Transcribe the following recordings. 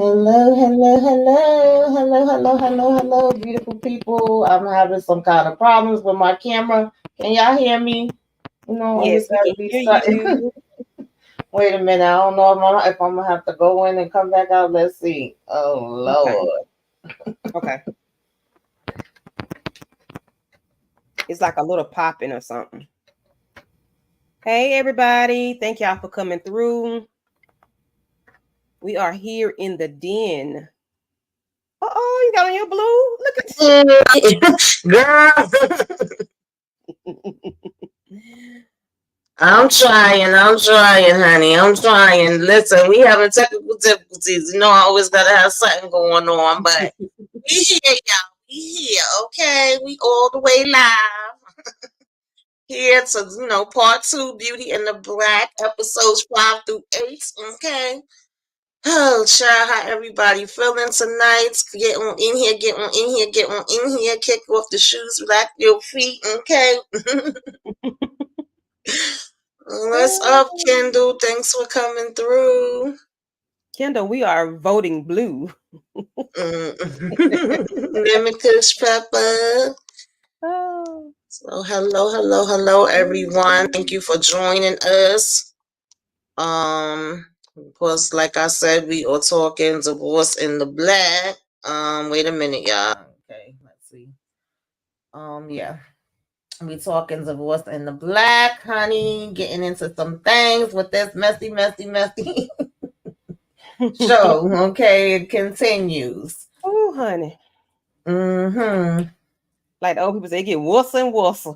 Hello, beautiful people. I'm having some kind of problems with my camera. Can y'all hear me? You know, Yes, always we gotta can be hear something. you. Wait a minute, I don't know if I'm gonna have to go in and come back out. Let's see. Oh Okay. Lord. Okay. It's like a little popping or something. Hey, everybody. Thank y'all for coming through. We are here in the den. You got on your blue? Look Girl, at I'm trying, honey. I'm trying. Listen, we having technical difficulties. You know, I always gotta have something going on, but we here, y'all. We here, okay? We all the way live here to part two, Beauty in the Black, episodes 5 through 8. Okay. Oh, child, how everybody feeling tonight? Get on in here, get on in here, get on in here. Kick off the shoes, relax your feet. Okay. What's up, Kendall? Thanks for coming through. Kendall, we are voting blue. Limited Pepper. Oh. So hello, everyone. Thank you for joining us. Of course, like I said, we are talking divorce in the black. Wait a minute, y'all. Okay, let's see. Yeah. We talking divorce in the black, honey. Getting into some things with this messy show. Okay, it continues. Oh, honey. Mm-hmm. Like the old people say, it get worse and worse.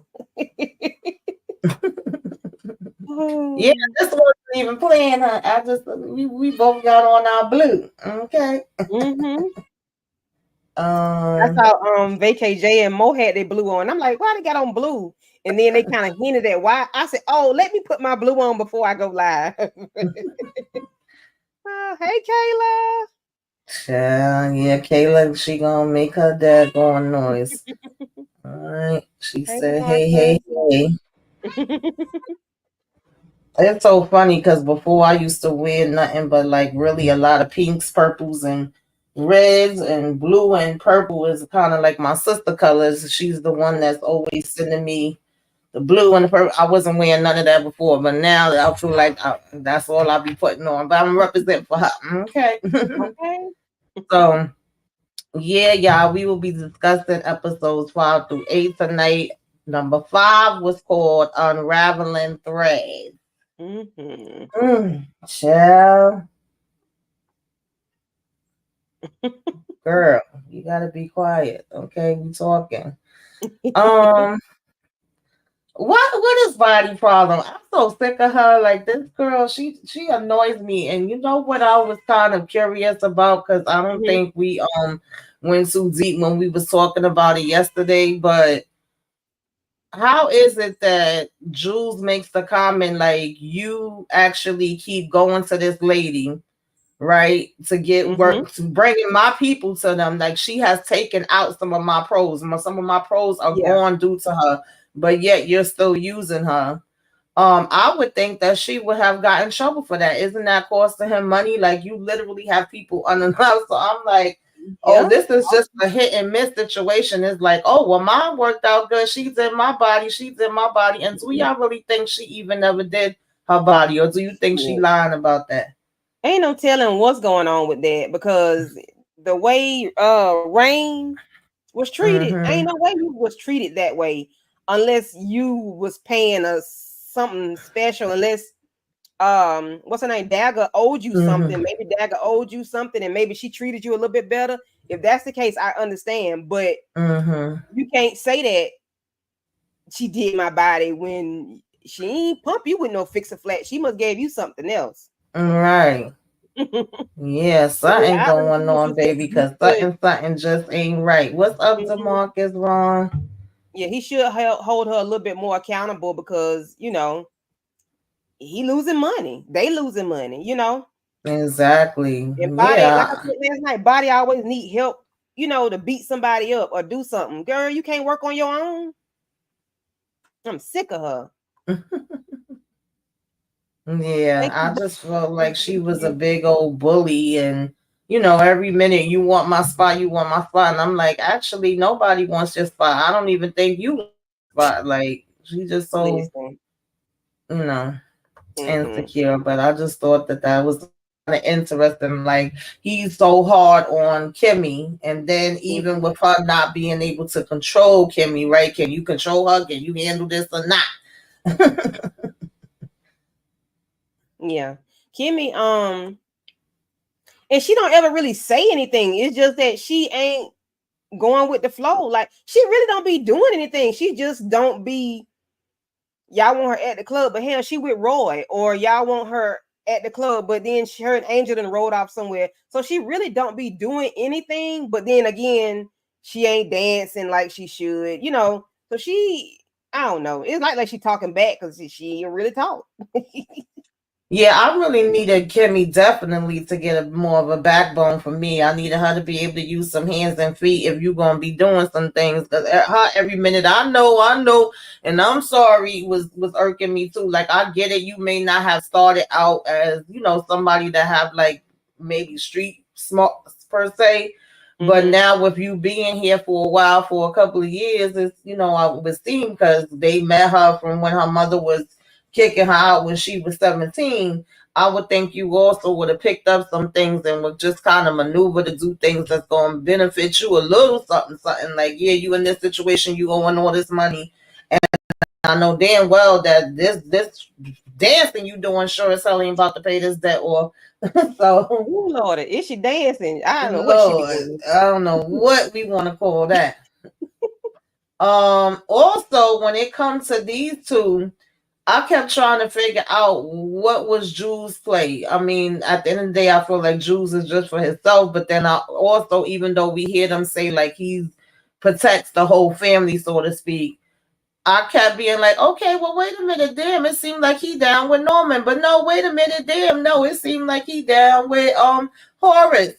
Yeah, this wasn't even playing. Huh? We both got on our blue. Okay. Mm-hmm. I Um. saw VKJ and Mo had their blue on. I'm like, why they got on blue? And then they kind of hinted at why. I said, oh, let me put my blue on before I go live. Hey, Kayla. Yeah, Kayla, she gonna make her daggone noise. All right. She Hey, said, hey, hey, Marcus. hey. It's so funny because before I used to wear nothing but like really a lot of pinks, purples, and reds, and blue and purple is kind of like my sister colors. She's the one that's always sending me the blue and the purple. I wasn't wearing none of that before, but now I feel like that's all I'll be putting on. But I'm representing for her. Okay. Okay. So, yeah, y'all, we will be discussing episodes 5 through 8 tonight. Number 5 was called Unraveling Threads. Mm-hmm. Child, girl, you gotta be quiet, okay? We talking. Um, what is body problem? I'm so sick of her. Like this girl, she annoys me. And you know what I was kind of curious about because I don't Mm-hmm. think we went too deep when we was talking about it yesterday, but how is it that Jules makes the comment like you actually keep going to this lady, right, to get Mm-hmm. work, to bringing my people to them? Like she has taken out some of my pros. Some of my pros are Yeah. gone due to her, but yet you're still using her. I would think that she would have gotten in trouble for that. Isn't that costing him money? Like you literally have people unannounced. So I'm like, oh, Yeah. this is just a hit and miss situation. It's like, oh, well, mine worked out good. She's in my body. She's in my body. And do y'all really think she even never did her body, or do you think she Yeah. lying about that? Ain't no telling what's going on with that because the way Rain was treated, ain't Mm-hmm. no way you was treated that way unless you was paying us something special, unless what's her name, Dagger owed you something. Mm-hmm. Maybe Dagger owed you something and maybe she treated you a little bit better. If that's the case, I understand, but Mm-hmm. you can't say that she did my body when she ain't pump you with no fix a flat. She must gave you something else. Right. Yeah, So yeah, something I going understand what on, you're saying. baby, He because should, something just ain't right. What's up, mhm. DeMarcus, Ron? Yeah, he should hold her a little bit more accountable because he losing money. They losing money. Exactly. And body, like I Yeah. said last night, body always need help. To beat somebody up or do something. Girl, you can't work on your own. I'm sick of her. Yeah, Thank I you. just felt like she was a big old bully and every minute you want my spot, you want my spot. And I'm like, actually, nobody wants your spot. I don't even think you want my spot. Like, she just so, Listen. you know, Mm-mm. insecure. But I just thought that was kind of interesting. Like, he's so hard on Kimmie. And then even Mm-hmm. with her not being able to control Kimmie, right? Can you control her? Can you handle this or not? Yeah. Kimmie, and she don't ever really say anything. It's just that she ain't going with the flow. Like she really don't be doing anything. She just don't be. Y'all want her at the club, but hell, she with Roy, or y'all want her at the club, but then her and Angel done rode off somewhere. So she really don't be doing anything. But then again, she ain't dancing like she should, So I don't know. It's like she talking back because she ain't really talk. Yeah, I really needed Kimmie definitely to get more of a backbone for me. I needed her to be able to use some hands and feet if you're gonna be doing some things. Because her every minute, I know, and I'm sorry, was irking me too. Like I get it, you may not have started out as somebody that have like maybe street smart per se, but now with you being here for a while, for a couple of years, it's I would seem because they met her from when her mother was kicking her out when she was 17, I would think you also would have picked up some things and would just kind of maneuver to do things that's going to benefit you a little something. Like, yeah, you in this situation, you owe all this money. And I know damn well that this dancing you doing sure as hell ain't about to pay this debt or so. Oh Lord, is she dancing? I don't know what she be Lord, doing. I don't know what we want to call that. Also, when it comes to these two, I kept trying to figure out what was Jules' play. I mean, at the end of the day, I feel like Jules is just for himself, but then I also, even though we hear them say like he protects the whole family, so to speak, I kept being like, okay, well, wait a minute, damn, it seemed like he down with Norman, but no, wait a minute, damn, no, it seemed like he down with Horace.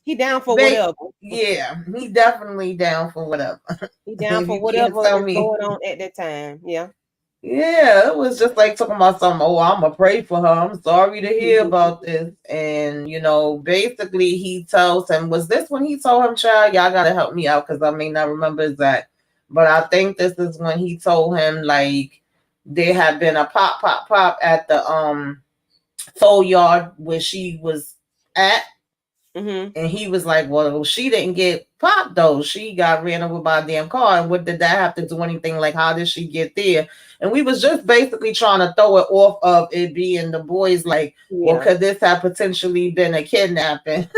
He down for whatever. Yeah, he definitely down for whatever. He down If for you can't whatever tell is me. going on at that time. Yeah. Yeah, it was just like talking about something. Oh, I'm gonna pray for her. I'm sorry to hear about this. And basically, he tells him, was this when he told him, "Child, y'all gotta help me out because I may not remember exact." But I think this is when he told him like there had been a pop, pop, pop at the tow yard where she was at, and he was like, well, she didn't get popped though. She got ran over by a damn car. And what did that have to do anything? Like, how did she get there? And we was just basically trying to throw it off of it being the boys like, well, Yeah. could this have potentially been a kidnapping?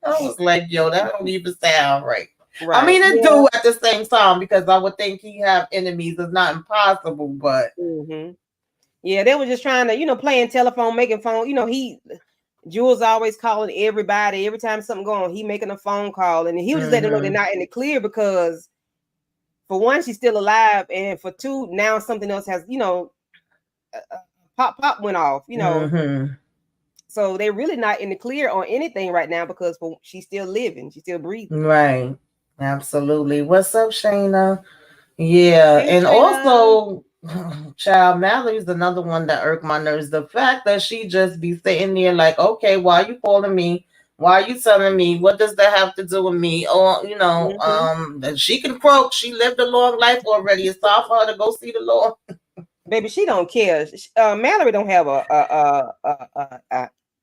I was like, yo, that don't even sound right. I Right. mean, it Yeah. do at the same time because I would think he have enemies. It's not impossible, but Yeah, they were just trying to, playing telephone, making phone. Jules always calling everybody. Every time something going on, he making a phone call. And he was just letting them know they're not in the clear because for one, she's still alive. And for two, now something else has, pop went off, So they're really not in the clear on anything right now because she's still living. She's still breathing. right. Absolutely. What's up, Shayna? Yeah, Hey, and Shayna. also, child, Mallory's another one that irked my nerves. The fact that she just be sitting there like, okay, why are you calling me? Why are you telling me? What does that have to do with me? Or, that she can croak. She lived a long life already. It's time for her to go see the Lord. Baby, she don't care. Mallory don't have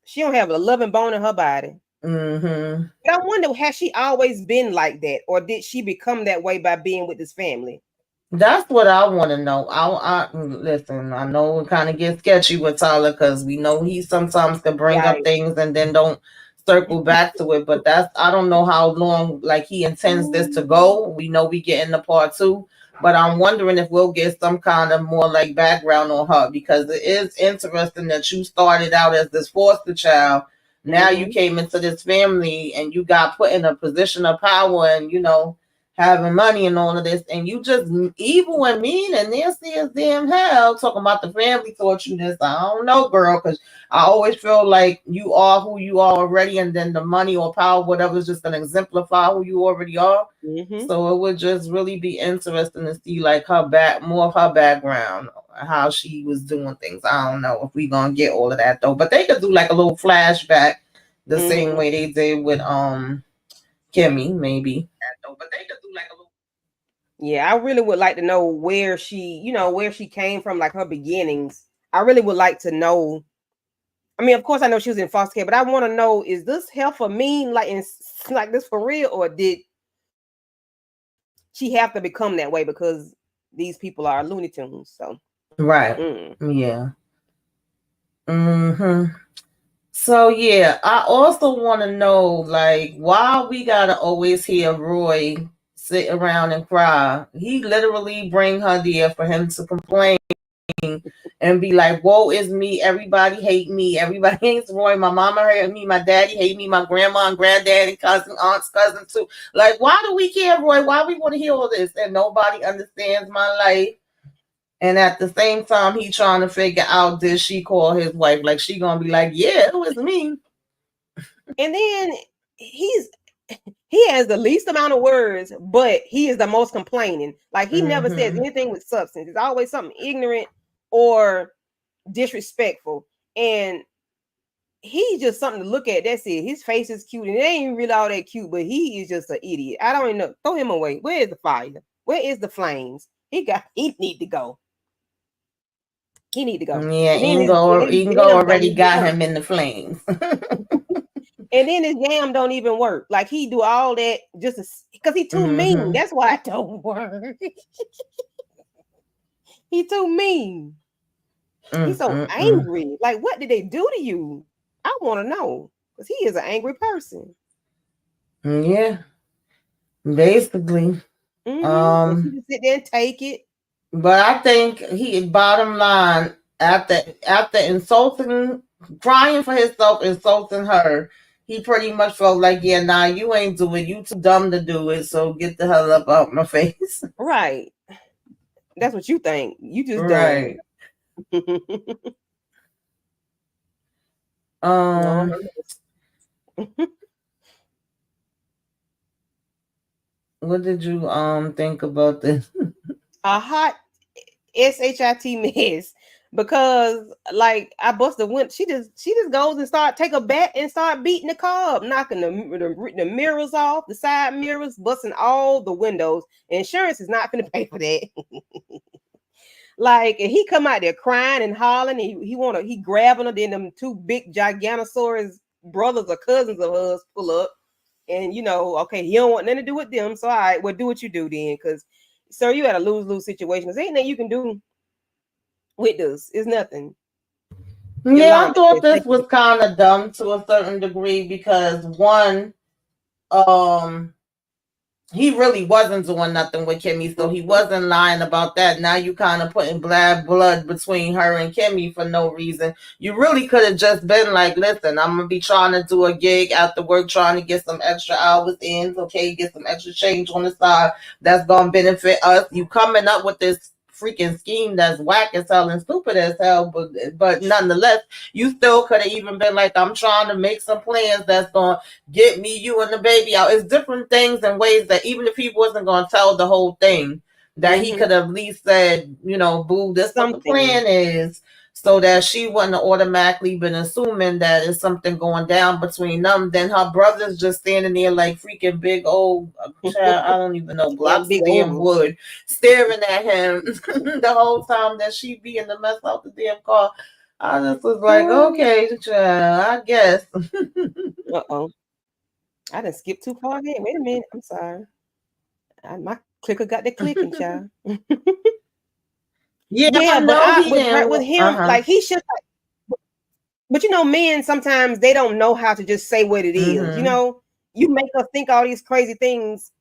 she don't have a loving bone in her body. But I wonder, has she always been like that, or did she become that way by being with this family? That's what I want to know. I listen. I know it kind of gets sketchy with Tyler because we know he sometimes can bring up Right. things and then don't circle back to it. But I don't know how long like he intends this to go. We know we get into part two, but I'm wondering if we'll get some kind of more like background on her because it is interesting that you started out as this foster child. Now you came into this family and you got put in a position of power and having money and all of this, and you just evil and mean and nasty as damn hell. Talking about the family taught you this. I don't know, girl, because I always feel like you are who you are already, and then the money or power, whatever, is just gonna exemplify who you already are. So it would just really be interesting to see like more of her background, how she was doing things. I don't know if we gonna get all of that though, but they could do like a little flashback the same way they did with Kimmie, maybe. But they could do like a little. Yeah, I really would like to know where she, where she came from, like her beginnings. I really would like to know. I mean, of course, I know she was in foster care, but I want to know: is this heifer mean like this for real, or did she have to become that way because these people are Looney Tunes? So, right, yeah. So yeah, I also want to know, like, why we gotta always hear Roy sit around and cry. He literally bring her there for him to complain and be like, "Woe is me! Everybody hate me! Everybody hates Roy. My mama hate me. My daddy hate me. My grandma and granddaddy, cousin, aunts, cousin too. Like, why do we care, Roy? Why we want to hear all this? And nobody understands my life." And at the same time, he trying to figure out, did she call his wife? Like, she gonna be like, yeah, it was me. And then he has the least amount of words, but he is the most complaining. Like, he never says anything with substance. It's always something ignorant or disrespectful. And he's just something to look at. That's it. His face is cute, and it ain't really all that cute, but he is just an idiot. I don't even know. Throw him away. Where is the fire? Where is the flames? He need to go. He need to go. Yeah, Ingo already got him in the flames. And then his jam don't even work. Like, he do all that just because he too mean. That's why it don't work. He too mean. He's so angry. Like, what did they do to you? I want to know, because he is an angry person. Yeah, basically. He just sit there and take it. But I think bottom line, after insulting, crying for himself, insulting her, he pretty much felt like, yeah, nah, you ain't do it. You too dumb to do it. So get the hell up out my face. Right. That's what you think. You just right. What did you think about this? A hot shit mess, because like I busted went. She just goes and take a bat and start beating the car up, knocking the mirrors off, the side mirrors, busting all the windows. Insurance is not going to pay for that. Like, and he come out there crying and hollering. He grabbing her. Then them two big Giganosaurus brothers or cousins of hers pull up, and okay, he don't want nothing to do with them. So all right, well, do what you do then, because sir, you had a lose-lose situation. Because ain't nothing you can do with this. It's nothing. Yeah, I thought this was kind of dumb to a certain degree, because one, he really wasn't doing nothing with Kimmie, so he wasn't lying about that. Now you kind of putting bad blood between her and Kimmie for no reason. You really could have just been like, listen, I'm going to be trying to do a gig after work, trying to get some extra hours in, okay, get some extra change on the side that's going to benefit us. You coming up with this freaking scheme that's whack as hell and stupid as hell, but nonetheless, you still could have even been like, I'm trying to make some plans that's going to get me, you, and the baby out. It's different things and ways that even if he wasn't going to tell the whole thing, that he could have at least said, boo, this what the plan is, so that she wouldn't have automatically been assuming that it's something going down between them. Then her brother's just standing there like freaking big old child, I don't even know, blocks of damn wood, staring at him the whole time that she be in the mess out the damn car. I just was like, okay, child, I guess. Uh-oh. I done skipped too far ahead. Wait a minute. I'm sorry. My clicker got the clicking, child. Yeah, but with him, like, he should. But men sometimes they don't know how to just say what it is. You make us think all these crazy things,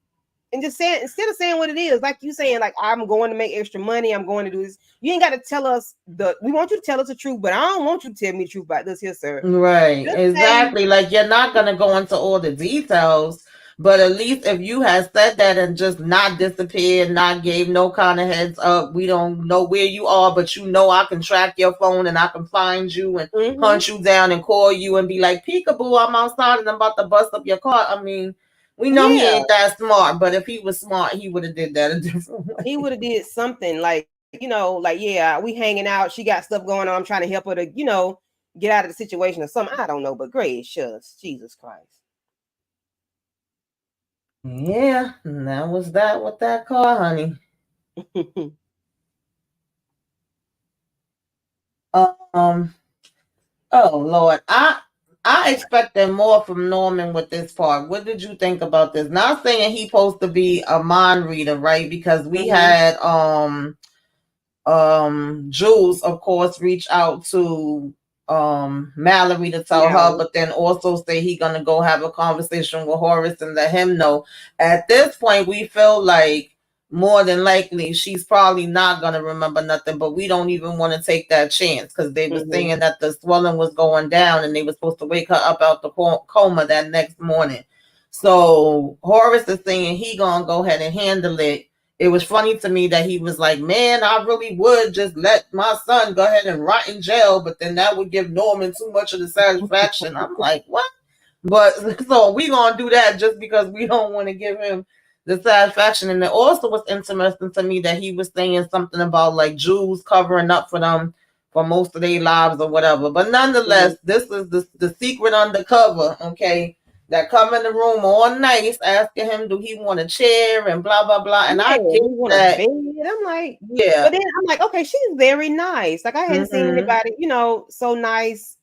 and just say, instead of saying what it is, like you saying, like, I'm going to make extra money, I'm going to do this. You ain't got to tell us we want you to tell us the truth, but I don't want you to tell me the truth about this here, sir. Right, just exactly. Like, you're not gonna go into all the details, but at least if you had said that and just not disappeared, not gave no kind of heads up, we don't know where you are, but I can track your phone and I can find you and hunt you down and call you and be like, peekaboo, I'm outside and I'm about to bust up your car. I mean, we know he ain't that smart, but if he was smart, he would have did that a different way. He would have did something like, like, yeah, we hanging out. She got stuff going on. I'm trying to help her to, get out of the situation or something. I don't know, but gracious, Jesus Christ. Yeah, and that was that with that car, honey. Um. Oh Lord, I expected more from Norman with this part. What did you think about this? Not saying he's supposed to be a mind reader, right? Because we had Jules, of course, reach out to Mallerie to tell her, but then also say he gonna go have a conversation with Horace and let him know. At this point, we feel like more than likely she's probably not gonna remember nothing, but we don't even want to take that chance because they were saying that the swelling was going down and they were supposed to wake her up out the coma that next morning. So Horace is saying he gonna go ahead and handle it. It was funny to me that he was like, man, I really would just let my son go ahead and rot in jail, but then that would give Norman too much of the satisfaction. I'm like, what? But so we gonna do that just because we don't want to give him the satisfaction. And it also was interesting to me that he was saying something about like Jews covering up for them for most of their lives or whatever. But nonetheless, this is the secret undercover, okay? That come in the room all nice asking him, do he want a chair and blah, blah, blah. And I get that. I'm like, yeah. But then I'm like, okay, she's very nice. Like I hadn't seen anybody, so nice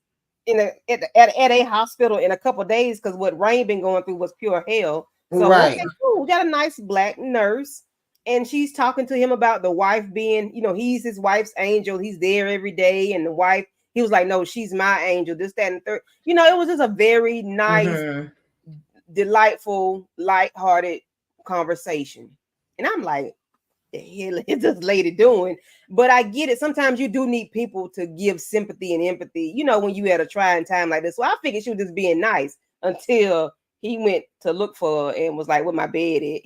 at a hospital in a couple of days because what Rain been going through was pure hell. So okay, cool. We got a nice black nurse. And she's talking to him about the wife being, he's his wife's angel. He's there every day. And the wife, he was like, no, she's my angel. This, that, and third. It was just a very nice, delightful, lighthearted conversation. And I'm like, the hell is this lady doing? But I get it. Sometimes you do need people to give sympathy and empathy, when you had a trying time like this. So I figured she was just being nice until he went to look for her and was like, where my bed at?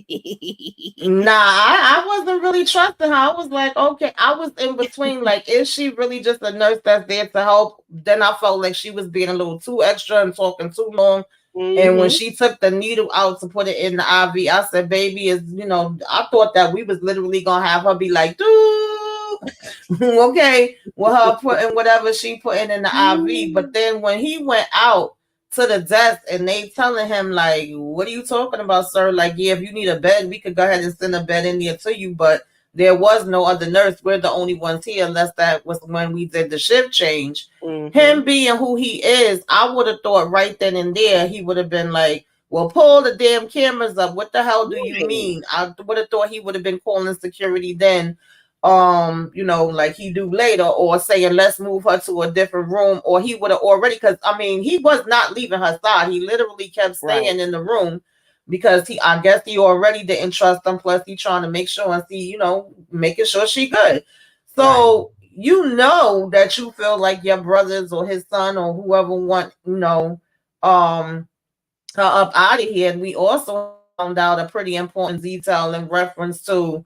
Nah, I wasn't really trusting her. I was like, okay, I was in between. Like, is she really just a nurse that's there to help? Then I felt like she was being a little too extra and talking too long. And when she took the needle out to put it in the IV, I said, baby, I thought that we was literally going to have her be like, okay, with her putting whatever she put in the IV. But then when he went out to the desk and they telling him, like, what are you talking about, sir? Like, yeah, if you need a bed, we could go ahead and send a bed in there to you. But there was no other nurse. We're the only ones here, unless that was when we did the shift change. Him being who he is, I would have thought right then and there, he would have been like, well, pull the damn cameras up. What the hell do you mean? I would have thought he would have been calling security then, like he do later, or saying, let's move her to a different room. Or he would have already, because, he was not leaving her side. He literally kept staying in the room. Because I guess he already didn't trust them. Plus, he trying to make sure and see, making sure she good. So that you feel like your brothers or his son or whoever want, her up out of here. And we also found out a pretty important detail in reference to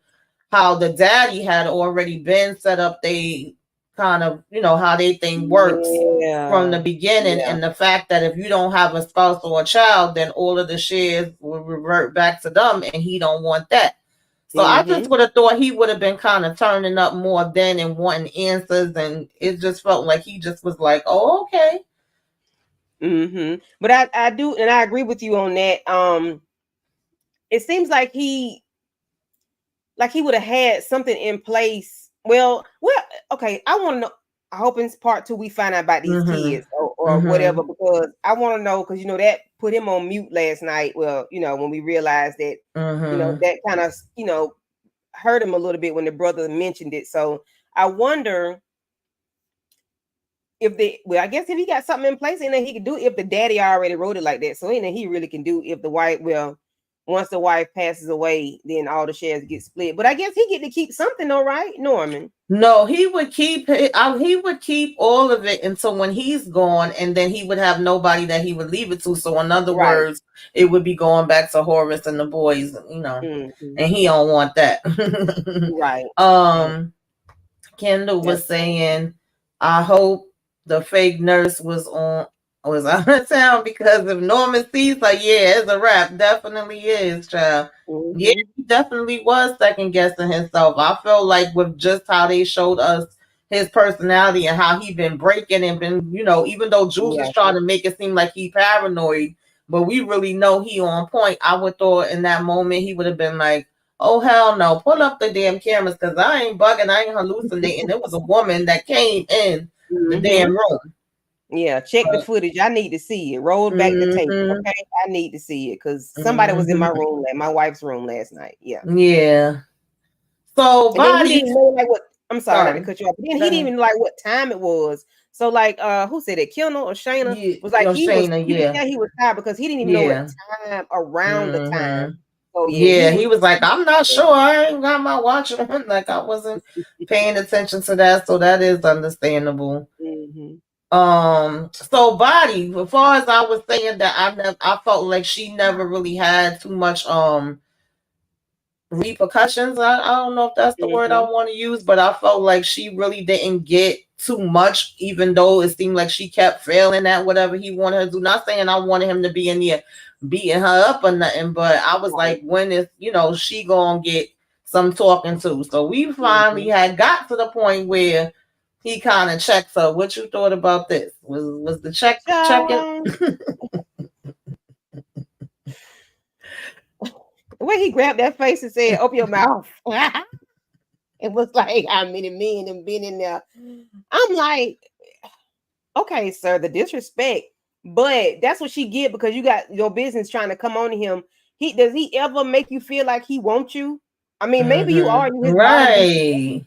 how the daddy had already been set up. They kind of, how they thing works from the beginning. And the fact that if you don't have a spouse or a child, then all of the shares will revert back to them, and he don't want that. So I just would have thought he would have been kind of turning up more then and wanting answers, and it just felt like he just was like, oh, okay. But I do, and I agree with you on that. It seems like he would have had something in place. Well, okay. I want to know. I hope in part 2 we find out about these kids or whatever, because I want to know, because that put him on mute last night. Well, when we realized that, that kind of hurt him a little bit when the brother mentioned it. So I wonder if I guess if he got something in place, and then he could do if the daddy already wrote it like that. So then he really can do if the wife, once the wife passes away, then all the shares get split. But I guess he get to keep something, all right, Norman? No, he would keep all of it until when he's gone, and then he would have nobody that he would leave it to. So in other words, it would be going back to Horace and the boys, and he don't want that. Kendall was saying, I hope the fake nurse was out of town, because if Norman sees her, it's a wrap. Definitely is, child. Yeah, he definitely was second guessing himself. I felt like with just how they showed us his personality and how he been breaking and been, you know, even though Jules is trying to make it seem like he paranoid, but we really know he on point. I would thought in that moment he would have been like, oh hell no, pull up the damn cameras because I ain't bugging, I ain't hallucinating. It was a woman that came in the damn room. Yeah, check the footage. I need to see it. Roll back the tape. Okay, I need to see it because somebody was in my room, my wife's room last night. Yeah. Yeah. So Body, he didn't know like what. I'm sorry not to cut you off. But then he didn't even like what time it was. So like, who said it? Kendall or Shayna was like he was. He was tired because he didn't even know what time around the time. So he was like, I'm not sure. I ain't got my watch on. Like I wasn't paying attention to that. So that is understandable. So Body, as far as I was saying that I felt like she never really had too much repercussions. I don't know if that's the word I want to use, but I felt like she really didn't get too much, even though it seemed like she kept failing at whatever he wanted her to do. Not saying I wanted him to be in there beating her up or nothing, but I was like, when is, you know, she gonna get some talking to? So we finally had got to the point where he kind of checks her. What you thought about this? Was the checking? When he grabbed that face and said, "Open your mouth." It was like how many men have been in there. I'm like, okay, sir, the disrespect, but that's what she get because you got your business trying to come on to him. Does he ever make you feel like he wants you? I mean, maybe you are his bottom,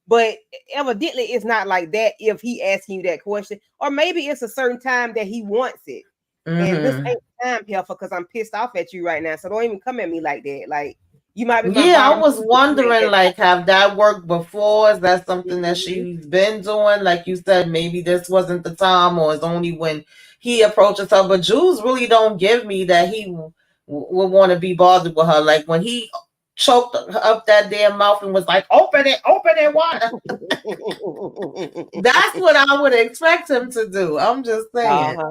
but evidently it's not like that if he asking you that question, or maybe it's a certain time that he wants it. And this ain't time, Helfer, because I'm pissed off at you right now. So don't even come at me like that. Like you might be. I was wondering, like, have that worked before? Is that something that she's been doing? Like you said, maybe this wasn't the time, or it's only when he approaches her. But Jules really don't give me that he would want to be bothered with her. Like when he choked up that damn mouth and was like, open it wide. That's what I would expect him to do. I'm just saying.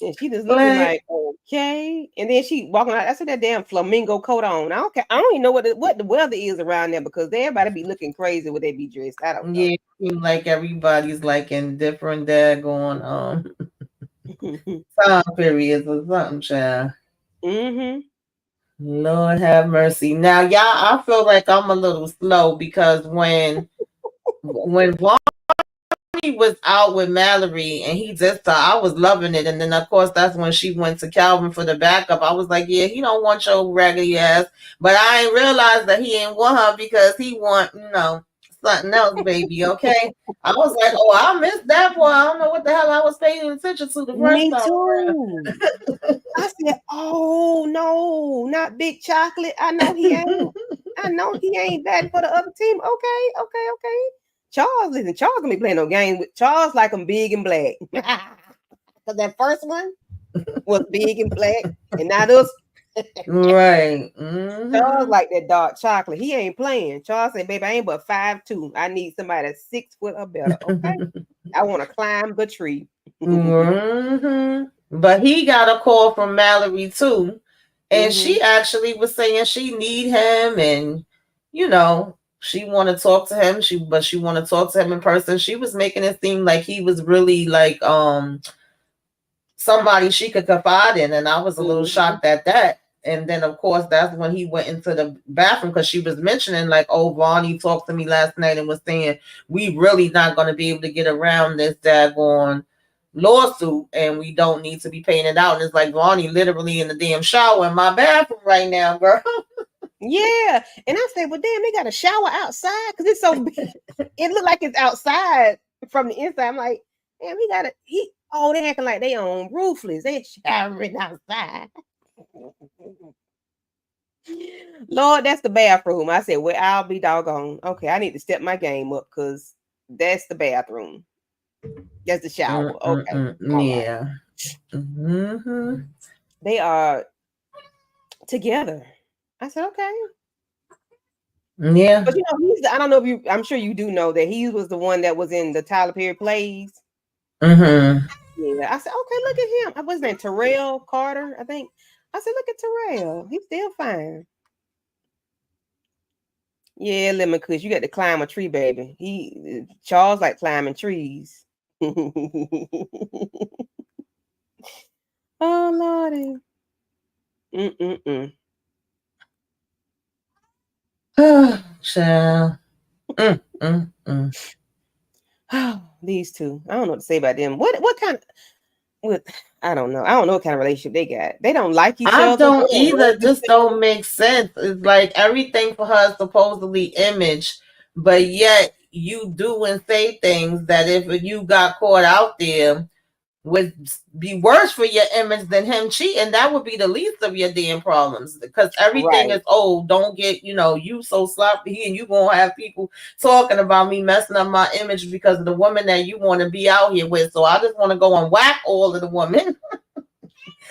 And she just looking like, okay. And then she walking out. That's that damn flamingo coat on. I don't care. I don't even know what the weather is around there because everybody be looking crazy when they be dressed. I don't know. Yeah, like everybody's like in different daggone time periods or something, child. Lord have mercy. Now, y'all, I feel like I'm a little slow because when Vonnie was out with Mallerie and he just I was loving it. And then of course that's when she went to Calvin for the backup. I was like, yeah, he don't want your raggedy ass. But I ain't realized that he ain't want her because he want, you know, something else, baby. Okay. I was like, oh, I missed that boy. I don't know what the hell I was paying attention to the first time. Too. I said, oh no, not Big Chocolate. I know he ain't. I know he ain't that for the other team. Okay. Charles, listen, Charles gonna be playing no game with Charles like I'm big and black. Because that first one was big and black, and now this right. Charles like that dark chocolate. He ain't playing. Charles said, baby, I ain't but 5'2". I need somebody that's 6 foot or better. Okay. I want to climb the tree. But he got a call from Mallerie too. And she actually was saying she need him and, you know, she want to talk to him. She want to talk to him in person. She was making it seem like he was really like somebody she could confide in. And I was a little shocked at that. And then, of course, that's when he went into the bathroom because she was mentioning like, oh, Vonnie talked to me last night and was saying we really not going to be able to get around this daggone lawsuit and we don't need to be paying it out. And it's like Vonnie literally in the damn shower in my bathroom right now, girl. Yeah. And I said, well, damn, they got a shower outside because it's so big. It looked like it's outside from the inside. I'm like, damn, they acting like they on roofless. They showering outside. Lord, that's the bathroom. I said, well, I'll be doggone. Okay, I need to step my game up because that's the bathroom. That's the shower. Okay. Yeah. They are together. I said, okay. Yeah. But you know, I don't know if I'm sure you do know that he was the one that was in the Tyler Perry plays. Yeah. I said, okay, look at him. What's his name? Terrell Carter, I think. I said, look at Terrell. He's still fine. Yeah, Lemon Kush, you got to climb a tree, baby. Charles like climbing trees. Oh Lordy. Child. These two. I don't know what to say about them. What kind of I don't know. I don't know what kind of relationship they got. They don't like each I other. don't either. Just don't make sense. It's like everything for her is supposedly image, but yet you do and say things that if you got caught out there would be worse for your image than him cheating. That would be the least of your damn problems because everything Right. is, oh, don't get, you so sloppy and you gonna have people talking about me messing up my image because of the woman that you want to be out here with. So I just want to go and whack all of the women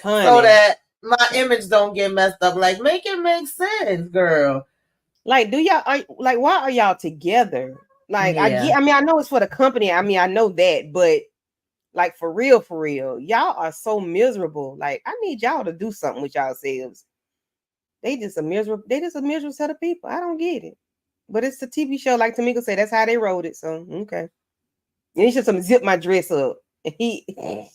so that my image don't get messed up. Like, make it make sense, girl. Like, why are y'all together? Like, Yeah. I know it's for the company. I know that, but like for real, y'all are so miserable. Like, I need y'all to do something with yourselves. They just a miserable set of people. I don't get it. But it's a TV show, like Tamika said, that's how they wrote it. So okay. And he should zip my dress up. And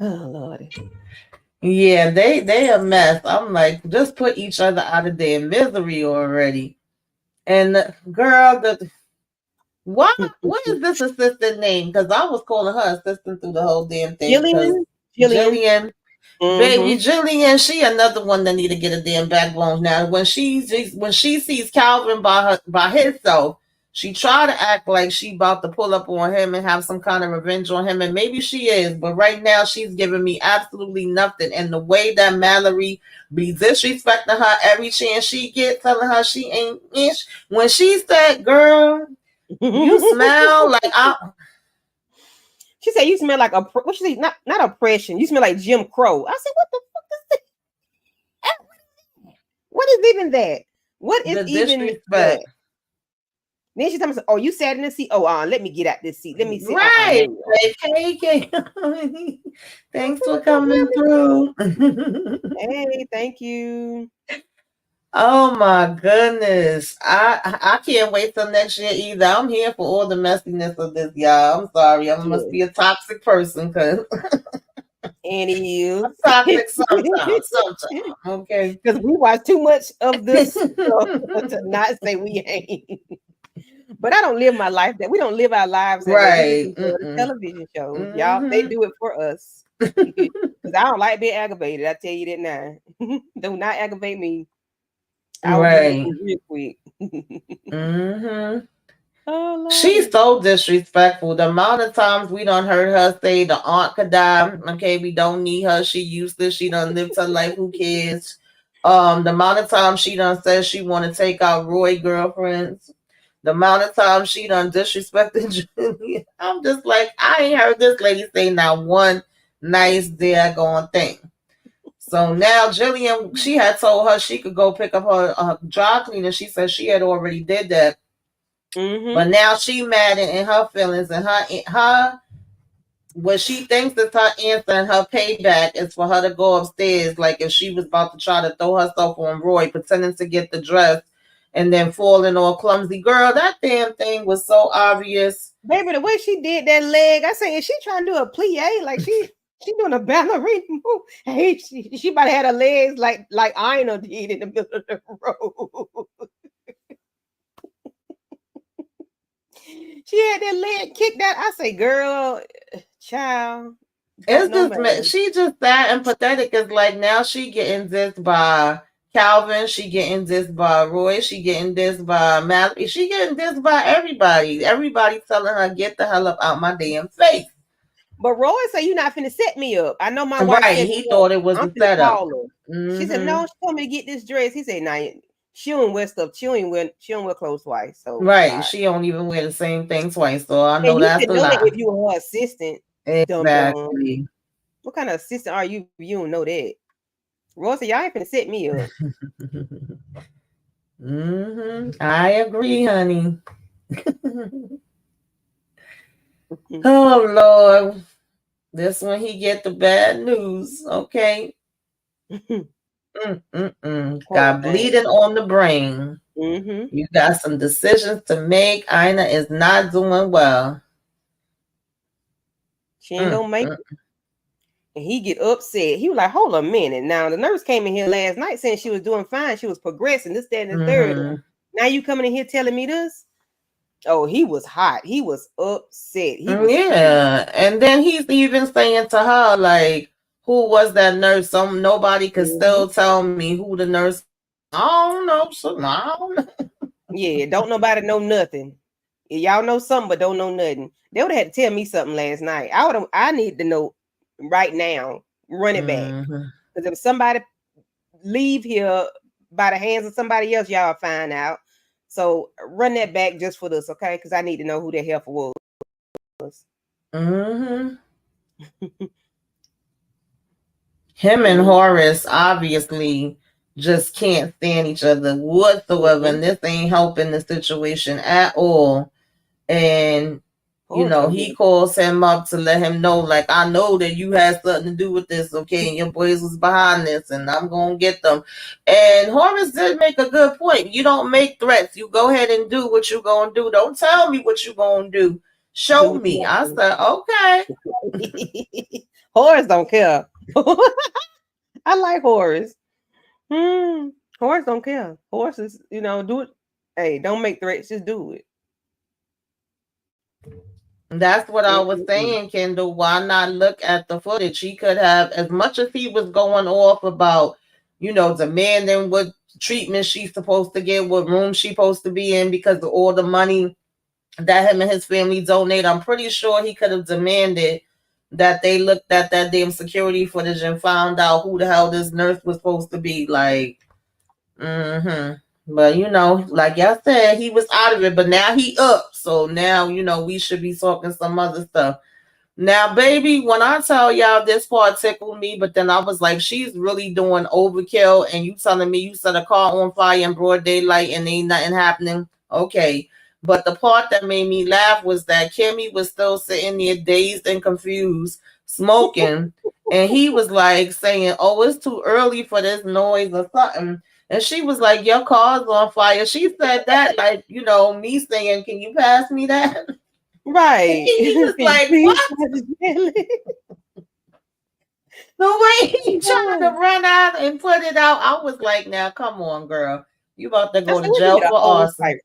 oh Lord. Yeah, they a mess. I'm like, just put each other out of their misery already. And girl, what is this assistant name? Because I was calling her assistant through the whole damn thing. Because Jillian. Baby Jillian, she another one that need to get a damn backbone now. When she sees Calvin by himself, she try to act like she about to pull up on him and have some kind of revenge on him, and maybe she is, but right now she's giving me absolutely nothing. And the way that Mallerie be disrespecting her every chance she get, telling her she ain't ish. When she said, "Girl, you smell like I." She said, "You smell like what she said? Not oppression. You smell like Jim Crow." I said, "What the fuck is this? What is even that? What is The even disrespect. that?" Then she told me, "Oh, you sat in the seat. Oh, let me get out this seat. Let me sit. Right. Hey, thanks for coming through. Hey, thank you. Oh my goodness. I can't wait till next year either. I'm here for all the messiness of this, y'all. I'm sorry. I must be a toxic person because And he is. I'm toxic sometimes. Okay. Because we watch too much of this stuff to not say we ain't. But I don't live my life that we don't live our lives that way. We just enjoy the television shows. Y'all, they do it for us. Because I don't like being aggravated. I tell you that now. Do not aggravate me. I'll get real quick. Oh, she's so disrespectful. The amount of times we done heard her say the aunt could die. Okay, we don't need her. She useless. She done lived her life. Who cares? The amount of times she done said she want to take out Roy girlfriends. The amount of times she done disrespected Julian. I'm just like, I ain't heard this lady say not one nice daggone thing. So now Jillian, she had told her she could go pick up her dry cleaner. She said she had already did that. But now she mad in her feelings, and her what she thinks is her answer and her payback is for her to go upstairs, like if she was about to try to throw herself on Roy, pretending to get the dress and then falling all clumsy. Girl, that damn thing was so obvious. Baby, the way she did that leg, I say, is she trying to do a plie? Like she doing a ballerina move. Hey, she about to have her legs like Ina did in the middle of the road. She had that leg kicked out. I say, girl, child. It's just she just that and pathetic. Is like now she getting this by Calvin, she getting this by Roy, she getting this by Mallerie, she getting this by everybody. Everybody's telling her get the hell up out my damn face. But Roy said, "You're not finna set me up. I know my wife right. He thought it was I'm a setup. She said, "No, she told me to get this dress." He said, "Nah, she don't wear stuff. She don't wear clothes twice." So right, she don't even wear the same thing twice. So I know that's a lie. If you were her assistant, exactly. Dumb. What kind of assistant are you? You don't know that. Roy said, "Y'all ain't finna set me up." I agree, honey. Oh Lord, this one he get the bad news. Okay. Got bleeding on the brain. Mm-hmm. You got some decisions to make. Ina is not doing well. She ain't gonna make it. And he get upset. He was like, hold a minute. Now, the nurse came in here last night saying she was doing fine. She was progressing, this, that, and the third. Now you coming in here telling me this? Oh, he was hot. He was upset. He was and then he's even saying to her, like, who was that nurse? Nobody could still tell me who the nurse. I don't know. So I don't know. Yeah, don't nobody know nothing. Y'all know something, but don't know nothing. They would have had to tell me something last night. I need to know right now. Run it back. Because if somebody leave here by the hands of somebody else, y'all find out. So run that back just for this, okay? Because I need to know who that helper was. Him and Horace obviously just can't stand each other whatsoever, and this ain't helping the situation at all. And you know, he calls him up to let him know, like, I know that you had something to do with this, okay, and your boys was behind this, and I'm gonna get them. And Horace did make a good point. You don't make threats. You go ahead and do what you gonna do. Don't tell me what you gonna do. Show me. I said, okay. Horace don't care. I like Horace. Horace don't care. Horace is, do it. Hey, don't make threats. Just do it. That's what I was saying, Kendall. Why not look at the footage? He could have, as much as he was going off about, demanding what treatment she's supposed to get, what room she's supposed to be in because of all the money that him and his family donate. I'm pretty sure he could have demanded that they looked at that damn security footage and found out who the hell this nurse was supposed to be. Like, But like y'all said, he was out of it, but now he up. So now, we should be talking some other stuff. Now, baby, when I tell y'all this part tickled me, but then I was like, she's really doing overkill, and you telling me you set a car on fire in broad daylight and ain't nothing happening. Okay. But the part that made me laugh was that Kimmie was still sitting there dazed and confused, smoking, and he was like saying, oh, it's too early for this noise or something. And she was like, your car's on fire. She said that like, me saying, can you pass me that? Right. He was like, what? The way he tried to run out and put it out, I was like, now, come on, girl. You about to go to jail for arson.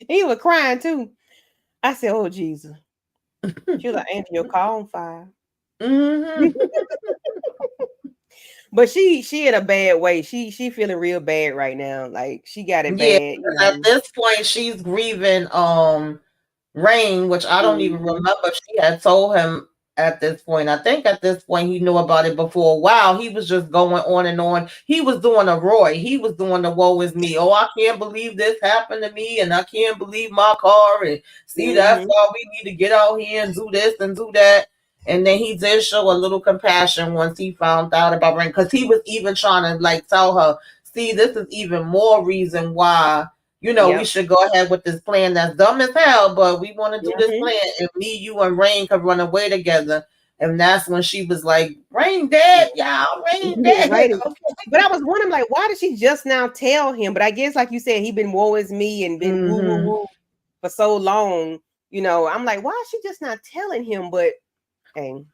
He was crying, too. I said, oh, Jesus. She was like, Angela, your car on fire. But she in a bad way. She feeling real bad right now. Like she got it bad. At this point, she's grieving Rain, which I don't even remember if she had told him at this point. I think at this point he knew about it before. Wow, he was just going on and on. He was doing a Roy. He was doing the woe is me. Oh, I can't believe this happened to me, and I can't believe my car. And see, that's why we need to get out here and do this and do that. And then he did show a little compassion once he found out about Rain, because he was even trying to like tell her, see, this is even more reason why we should go ahead with this plan that's dumb as hell, but we want to do this plan. And me, you, and Rain could run away together. And that's when she was like, Rain dead, y'all, Rain dead. Right. Okay. But I was wondering, like, why did she just now tell him? But I guess, like you said, he been woe is me and been woo woo woo for so long. I'm like, why is she just not telling him? But dang.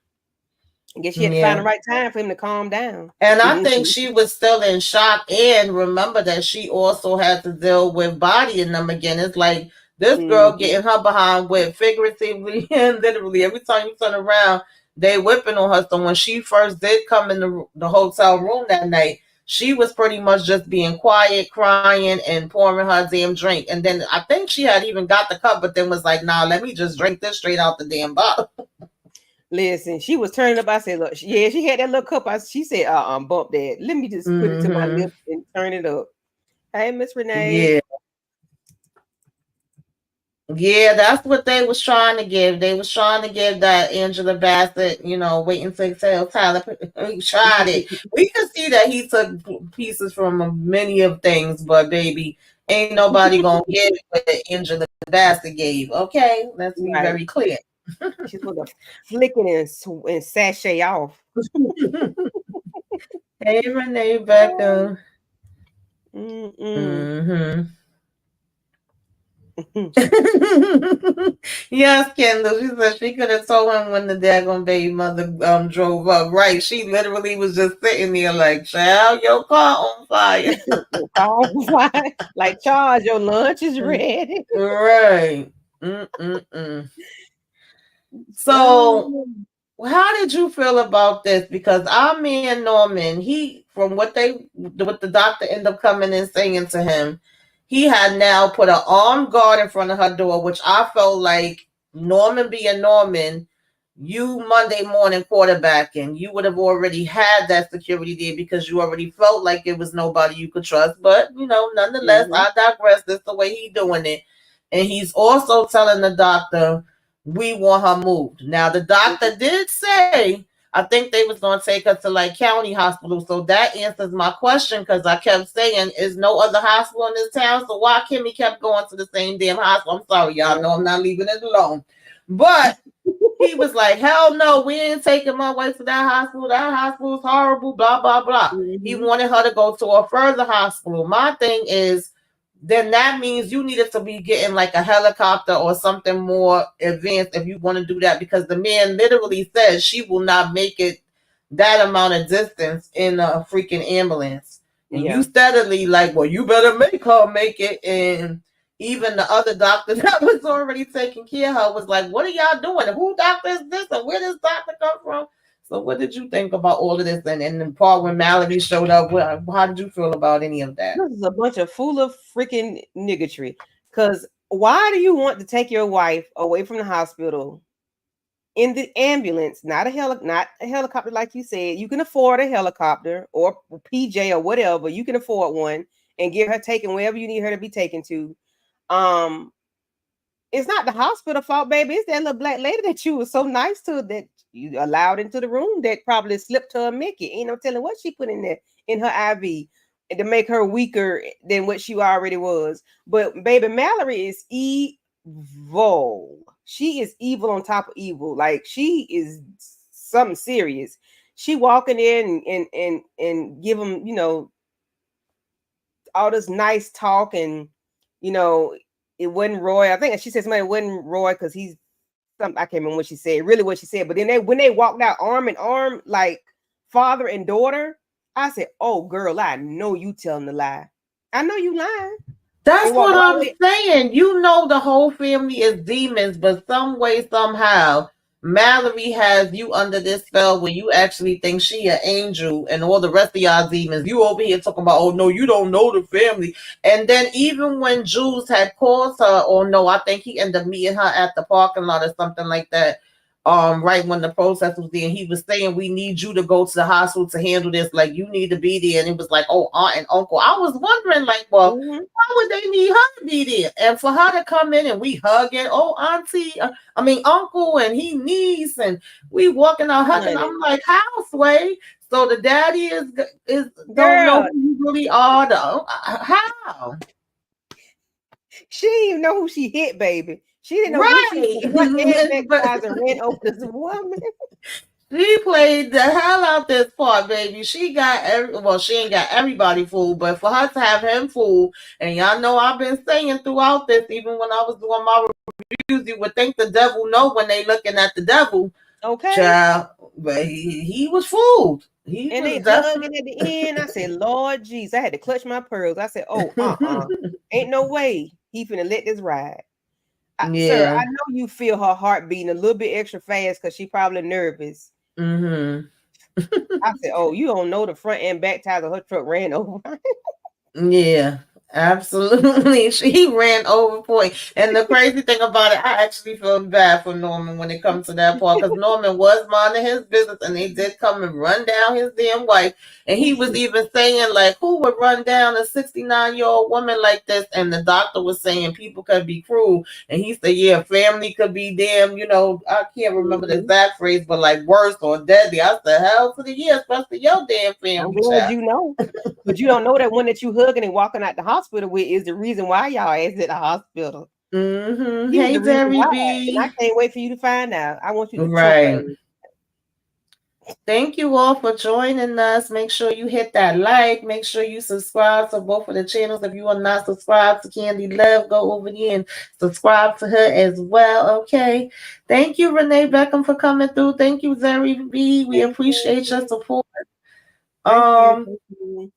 I guess she had to find the right time for him to calm down. And I think she was still in shock. And remember that she also had to deal with bodying them again. It's like this girl getting her behind with figuratively and literally every time you turn around, they whipping on her. So when she first did come in the hotel room that night, she was pretty much just being quiet, crying, and pouring her damn drink. And then I think she had even got the cup, but then was like, nah, let me just drink this straight out the damn bottle. Listen, she was turning up. I said, look, yeah, she had that little cup. She said, bump that. Let me just put it to my lips and turn it up. Hey, Miss Renee. Yeah, that's what they was trying to give. They was trying to give that Angela Bassett, waiting to tell Tyler. He tried it. We could see that he took pieces from many of things, but baby, ain't nobody gonna give what Angela Bassett gave. Okay, let's be very clear. She's supposed to flick it and sashay off. Hey, Renee Becca. Mm-mm. Yes, Kendall. She said she could have told him when the daggone baby mother drove up. Right. She literally was just sitting there like, child, your car on fire. Your car on fire. Like, Charles, your lunch is ready. Right. Mm-mm-mm. So how did you feel about this? Because our man Norman, he from what the doctor ended up coming and saying to him, he had now put an armed guard in front of her door, which I felt like Norman being Norman, you Monday morning quarterbacking, you would have already had that security there because you already felt like it was nobody you could trust. But nonetheless, I digress. That's the way he doing it. And he's also telling the doctor, we want her moved. Now the doctor did say I think they was going to take her to like county hospital. So that answers my question because I kept saying, is no other hospital in this town? So why Kimmie kept going to the same damn hospital? I'm sorry, y'all know I'm not leaving it alone. But he was like, hell no, we ain't taking my wife to that hospital. That hospital is horrible, blah, blah, blah. He wanted her to go to a further hospital. My thing is, then that means you needed to be getting like a helicopter or something more advanced if you want to do that, because the man literally says she will not make it that amount of distance in a freaking ambulance. And you steadily like, well, you better make her make it. And even the other doctor that was already taking care of her was like, what are y'all doing? And who doctor is this? And where does doctor come from? So what did you think about all of this? And the part when Mallerie showed up, how did you feel about any of that? This is a bunch of full of freaking niggotry. Because why do you want to take your wife away from the hospital in the ambulance, not a helicopter like you said? You can afford a helicopter or PJ or whatever. You can afford one and get her taken wherever you need her to be taken to. It's not the hospital fault, baby. It's that little black lady that you were so nice to that you allowed into the room that probably slipped her a Mickey. Ain't no telling what she put in there in her IV to make her weaker than what she already was. But baby, Mallerie is evil. She is evil on top of evil. Like, she is something serious. She walking in and give them, all this nice talk, and it wasn't Roy. I think she said somebody, it wasn't Roy because he's something. I can't remember what she said, really what she said. But then when they walked out arm in arm, like father and daughter, I said, oh girl, I know you telling the lie. I know you lying. That's what I'm saying. You know the whole family is demons, but some way, somehow, Mallerie has you under this spell where you actually think she an angel and all the rest of y'all demons. You over here talking about, oh no, you don't know the family. And then even when Jules had called her, oh no, I think he ended up meeting her at the parking lot or something like that. Right when the protest was there, he was saying, we need you to go to the hospital to handle this, like you need to be there. And it was like, oh, aunt and uncle. I was wondering, like, well, why would they need her to be there? And for her to come in and we hugging, oh, auntie, uncle, and he niece, and we walking out hugging. I'm like, how, Sway? So the daddy is don't know who you really are. How? She didn't even know who she hit, baby. She didn't know who she and ran over this woman. She played the hell out this part, baby. She got she ain't got everybody fooled, but for her to have him fooled, and y'all know I've been saying throughout this, even when I was doing my reviews, you would think the devil know when they looking at the devil. Okay. Child, but he was fooled. And they hugging at the end. I said, Lord Jesus, I had to clutch my pearls. I said, oh, ain't no way he finna let this ride. Sir, I know you feel her heart beating a little bit extra fast because she probably nervous. I said, oh, you don't know the front and back tires of her truck ran over. Yeah. Absolutely. She ran over for it. And the crazy thing about it, I actually feel bad for Norman when it comes to that part, because Norman was minding his business and they did come and run down his damn wife. And he was even saying, like, who would run down a 69-year-old woman like this? And the doctor was saying people could be cruel. And he said, yeah, family could be damn, I can't remember the exact phrase, but like worse or deadly. I said, hell to the year, especially your damn family. I'm glad you know. But you don't know that one that you hugging and walking out the hospital with is the reason why y'all is at the hospital. Mm-hmm. He was Hey, the reason Derry why, and I B. can't wait for you to find out. I want you to choke Right. her. Thank you all for joining us. Make sure you hit that like. Make sure you subscribe to both of the channels. If you are not subscribed to Candy Love, go over there and subscribe to her as well. Okay. Thank you, Renee Beckham, for coming through. Thank you, Zeri B. We Thank appreciate your you. support. Thank you. Um, Thank you.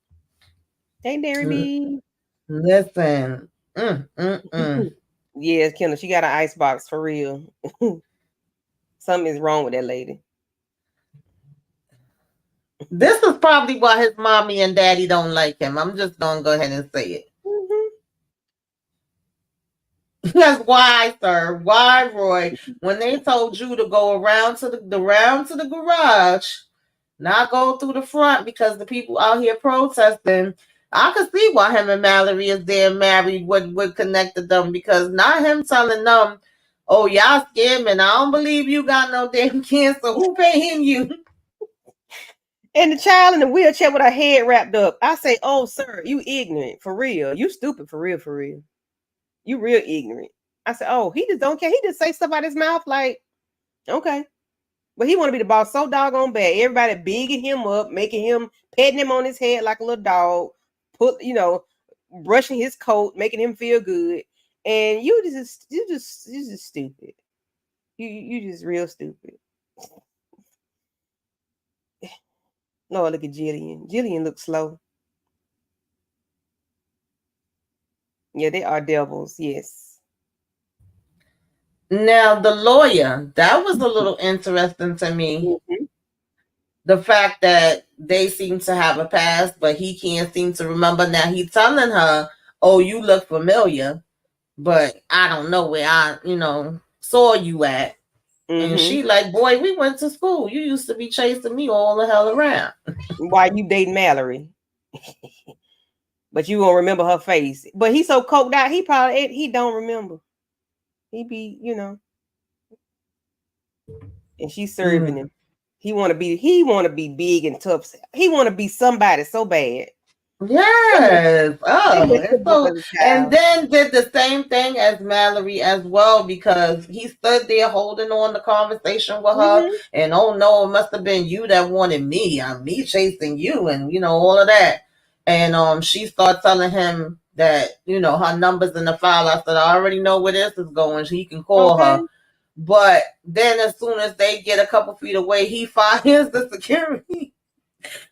Hey, Derry B. listen. Mm, mm, mm. Yes, Kendall, she got an ice box for real. Something is wrong with that lady. This is probably why his mommy and daddy don't like him. I'm just gonna go ahead and say it. Mm-hmm. That's why, sir. Why, Roy? When they told you to go around to the garage, not go through the front because the people out here protesting. I could see why him and Mallerie is there married. What connected them because not him telling them, "Oh, y'all scamming. I don't believe you got no damn cancer. Who paying you?" And the child in the wheelchair with her head wrapped up. I say, "Oh, sir, you ignorant for real. You stupid for real, for real. You real ignorant." I said, "Oh, he just don't care. He just say stuff out his mouth like, okay." But he want to be the boss so doggone bad. Everybody bigging him up, making him petting him on his head like a little dog, brushing his coat, making him feel good. And you just stupid. You just real stupid. No, look at Jillian. Jillian looks slow. Yeah, they are devils. Yes. Now the lawyer, that was a little interesting to me. Mm-hmm. The fact that they seem to have a past, but he can't seem to remember. Now he's telling her, "Oh, you look familiar, but I don't know where saw you at." And Mm-hmm. she like, "Boy, we went to school. You used to be chasing me all the hell around." Why you dating Mallerie? But you won't remember her face. But he's so coked out, he don't remember. He be, and she's serving him. He want to be big and tough. He want to be somebody so bad. Yes. They Oh, messed and him up so as a and child. then did the same thing as Mallerie as well because he stood there holding on the conversation with her Mm-hmm. and oh no, it must have been you that wanted me. I'm me chasing you and all of that. And she started telling him that, her number's in the file. I said, I already know where this is going. He can call Okay. her. But then as soon as they get a couple feet away, he fires the security.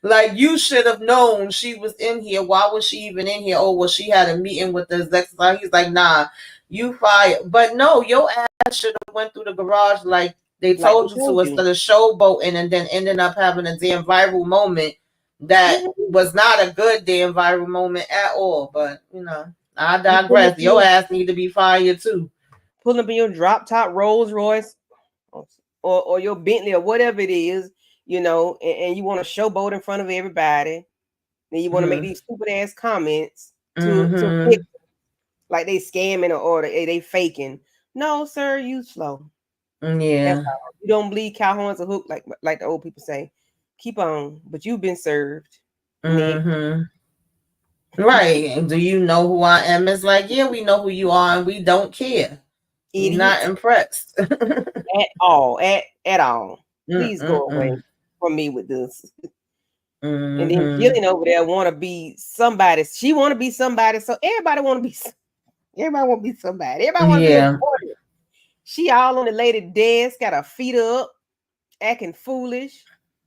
Like you should have known she was in here. Why was she even in here? Oh, well, she had a meeting with the executive. He's like, nah, you fired. But no, your ass should have went through the garage like they Like they told you to told you. instead of showboating and then ending up having a damn viral moment that Mm-hmm. was not a good damn viral moment at all. But I You digress. Your ass need to be fired too. pull up in your drop top Rolls Royce or your Bentley or whatever it is, and you want to showboat in front of everybody. Then you want to make Mm-hmm. these stupid ass comments to Mm-hmm. like they scamming or they faking. No, sir, you slow. That's Yeah. all. You don't bleed cow horns a hook like the old people say. Keep on, but you've been served. Next, Mm-hmm. Right. And do you know who I am? It's like, yeah, we know who you are and we don't care. We're not idiot, impressed. at all, at all. Please go away Mm-mm-mm. from me with this. And then Mm-hmm. Jillian over there want to be somebody. She want to be somebody. So everybody want to be. Everybody want to be somebody. Everybody want to be Yeah. important. She all on the lady desk, got her feet up, acting foolish,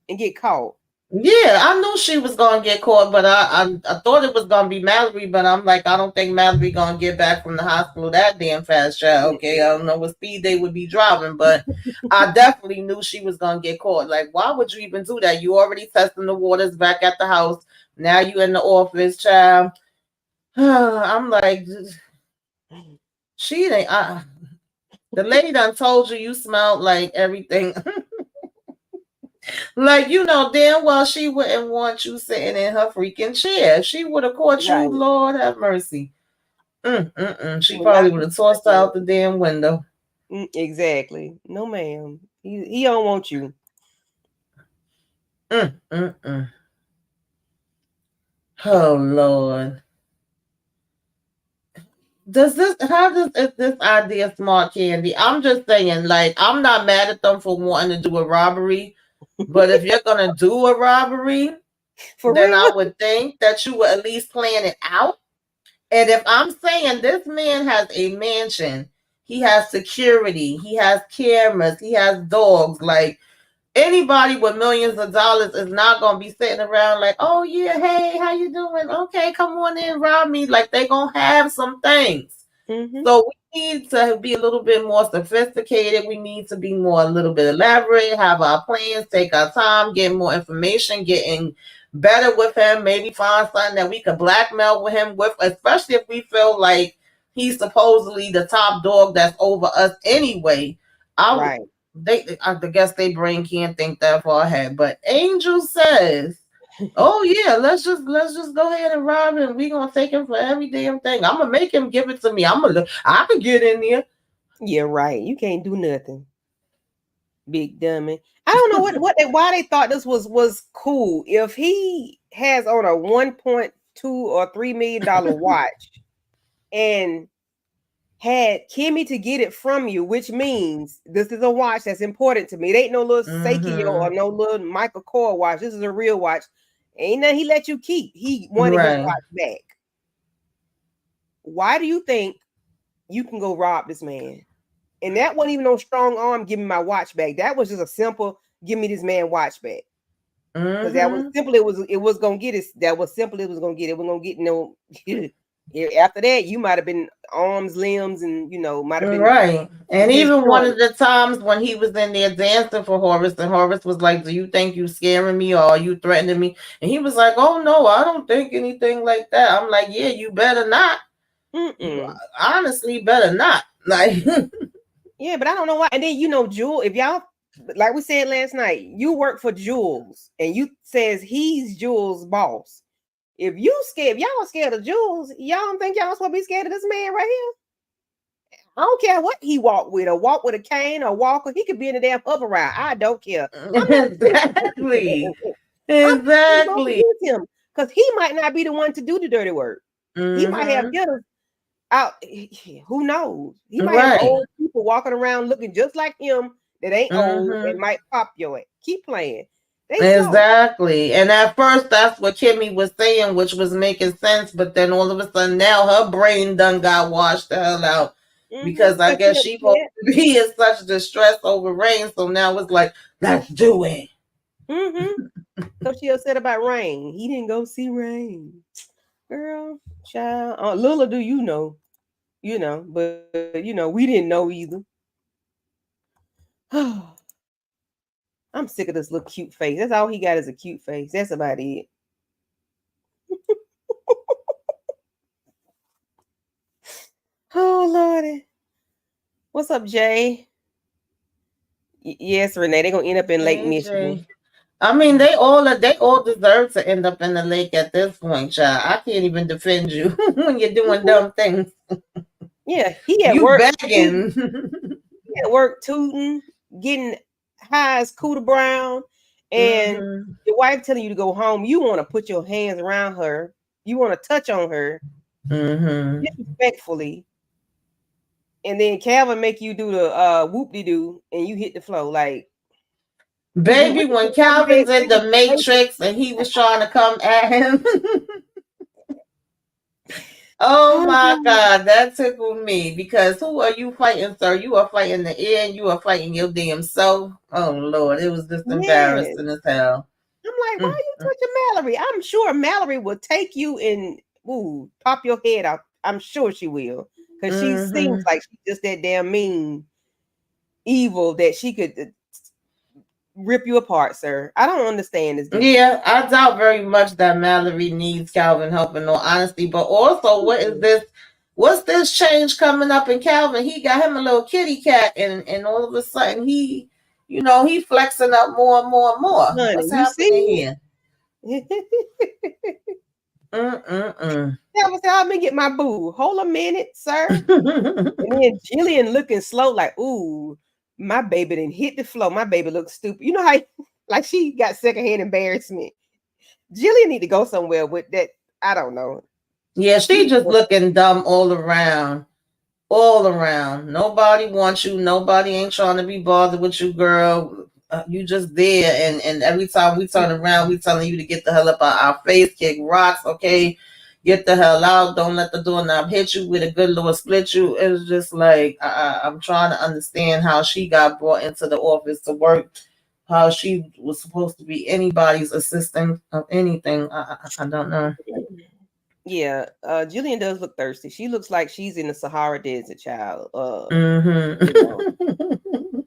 and get caught. Yeah, I knew she was gonna get caught, but I thought it was gonna be Mallerie, but I'm like, I don't think Mallerie gonna get back from the hospital that damn fast, child. Okay, I don't know what speed they would be driving, but I definitely knew she was gonna get caught. Like, why would you even do that? You already testing the waters back at the house. Now you in the office, child. I'm like, she ain't. The lady done told you smelled like everything. Like, damn well she wouldn't want you sitting in her freaking chair. She would have caught you, Right. Lord have mercy. She She would not probably be would have tossed her out the damn window. exactly. No, ma'am. He don't want you. Mm-mm-mm. Oh, Lord. how does is this idea smart, Candy? I'm just saying, like, I'm not mad at them for wanting to do a robbery, but if you're gonna do a robbery, For then real? I would think that you would at least plan it out. And if I'm saying this man has a mansion, he has security, he has cameras, he has dogs, like anybody with millions of dollars is not gonna be sitting around like, oh yeah, hey, how you doing? Okay, come on in, rob me. Like they gonna have some things. Mm-hmm. So we need to be a little bit more sophisticated. We need to be more a little bit elaborate, have our plans, take our time, get more information, getting better with him, maybe find something that we could blackmail with him with, especially if we feel like he's supposedly the top dog that's over us anyway. I Right. I guess they brain can't think that far ahead. But Angel says, oh yeah, let's just go ahead and rob him. We gonna take him for every damn thing. I'm gonna make him give it to me. I could get in there. Yeah, right. You can't do nothing, big dummy. I don't know why they thought this was cool. If he has on a 1.2 or $3 million watch and had Kimmie to get it from you, which means this is a watch that's important to me. It ain't no little Seikio or no little Michael Kors watch. This is a real watch. Ain't nothing he let you keep. He wanted his Right. watch back. Why do you think you can go rob this man? And that wasn't even no strong arm, give me my watch back. That was just a simple, give me this man watch back. Because that was simple. It was gonna get it. That was simple. It was gonna get it. We're gonna get no. After that, you might have been arms, limbs, and might have been Right. And even one destroyed. of the times when he was in there dancing for Horace, and Horace was like, do you think you scaring me or are you threatening me? And he was like, oh no, I don't think anything like that. I'm like, yeah, you better not. You honestly better not. Like Yeah, but I don't know why. And then Jewel, if y'all, like we said last night, you work for Jules, and you says he's Jules' boss. If y'all scared of Jules, y'all don't think y'all supposed to be scared of this man right here? I don't care what he walk with a cane, or walker. He could be in the damn hover ride. I don't care. exactly. I'm gonna Exactly. use him because he might not be the one to do the dirty work. He might have getters out. Who knows? He might have Right. old people walking around looking just like him that ain't old and might pop your ass. Keep playing. They slow. Exactly. And at first, that's what Kimmie was saying, which was making sense. But then all of a sudden, now her brain done got washed the hell out because I guess she supposed to be in such distress over Rain. So now it's like, let's do it. So she upset about Rain. He didn't go see Rain. Girl, child. Lula, do you know? But we didn't know either. I'm sick of this little cute face. That's all he got is a cute face. That's about it. Oh Lordy. What's up, Jay? Yes, Renee. They're gonna end up in Lake Michigan. I mean, they all deserve to end up in the lake at this point, child. I can't even defend you when you're doing dumb things. Yeah, he at you work begging. He at work tooting, getting high as Cooter Brown, and your wife telling you to go home. You want to put your hands around her. You want to touch on her disrespectfully. And then Calvin make you do the whoop-de-doo and you hit the floor like baby, when Calvin's in the Matrix and he was trying to come at him. Oh my God, that tickled me because who are you fighting, sir? You are fighting the air and you are fighting your damn self. Oh Lord, it was just embarrassing as hell. I'm like, why are you touching Mallerie? I'm sure Mallerie will take you and pop your head out. I'm sure she will. Because she seems like she's just that damn mean, evil that she could rip you apart, sir. I don't understand this. Yeah, I doubt very much that Mallerie needs Calvin help in all honesty. But also, what is this? What's this change coming up in Calvin? He got him a little kitty cat, and all of a sudden he, he flexing up more and more and more. Honey, what's happening here? Calvin said, "Let me get my boo. Hold a minute, sir." And then Jillian looking slow, like, ooh, my baby didn't hit the floor. My baby looks stupid. You know how, like, she got secondhand embarrassment. Jillian need to go somewhere with that. I don't know. Yeah, she just looking dumb all around. All around. Nobody wants you. Nobody ain't trying to be bothered with you, girl. You just there, and every time we turn around, we telling you to get the hell up out our face, kick rocks, okay? Get the hell out. Don't let the doorknob hit you with a good Lord split you. It's just like I'm trying to understand how she got brought into the office to work, how she was supposed to be anybody's assistant of anything. I don't know. Yeah, Jillian does look thirsty. She looks like she's in the Sahara Desert, child. You know, Mm-hmm.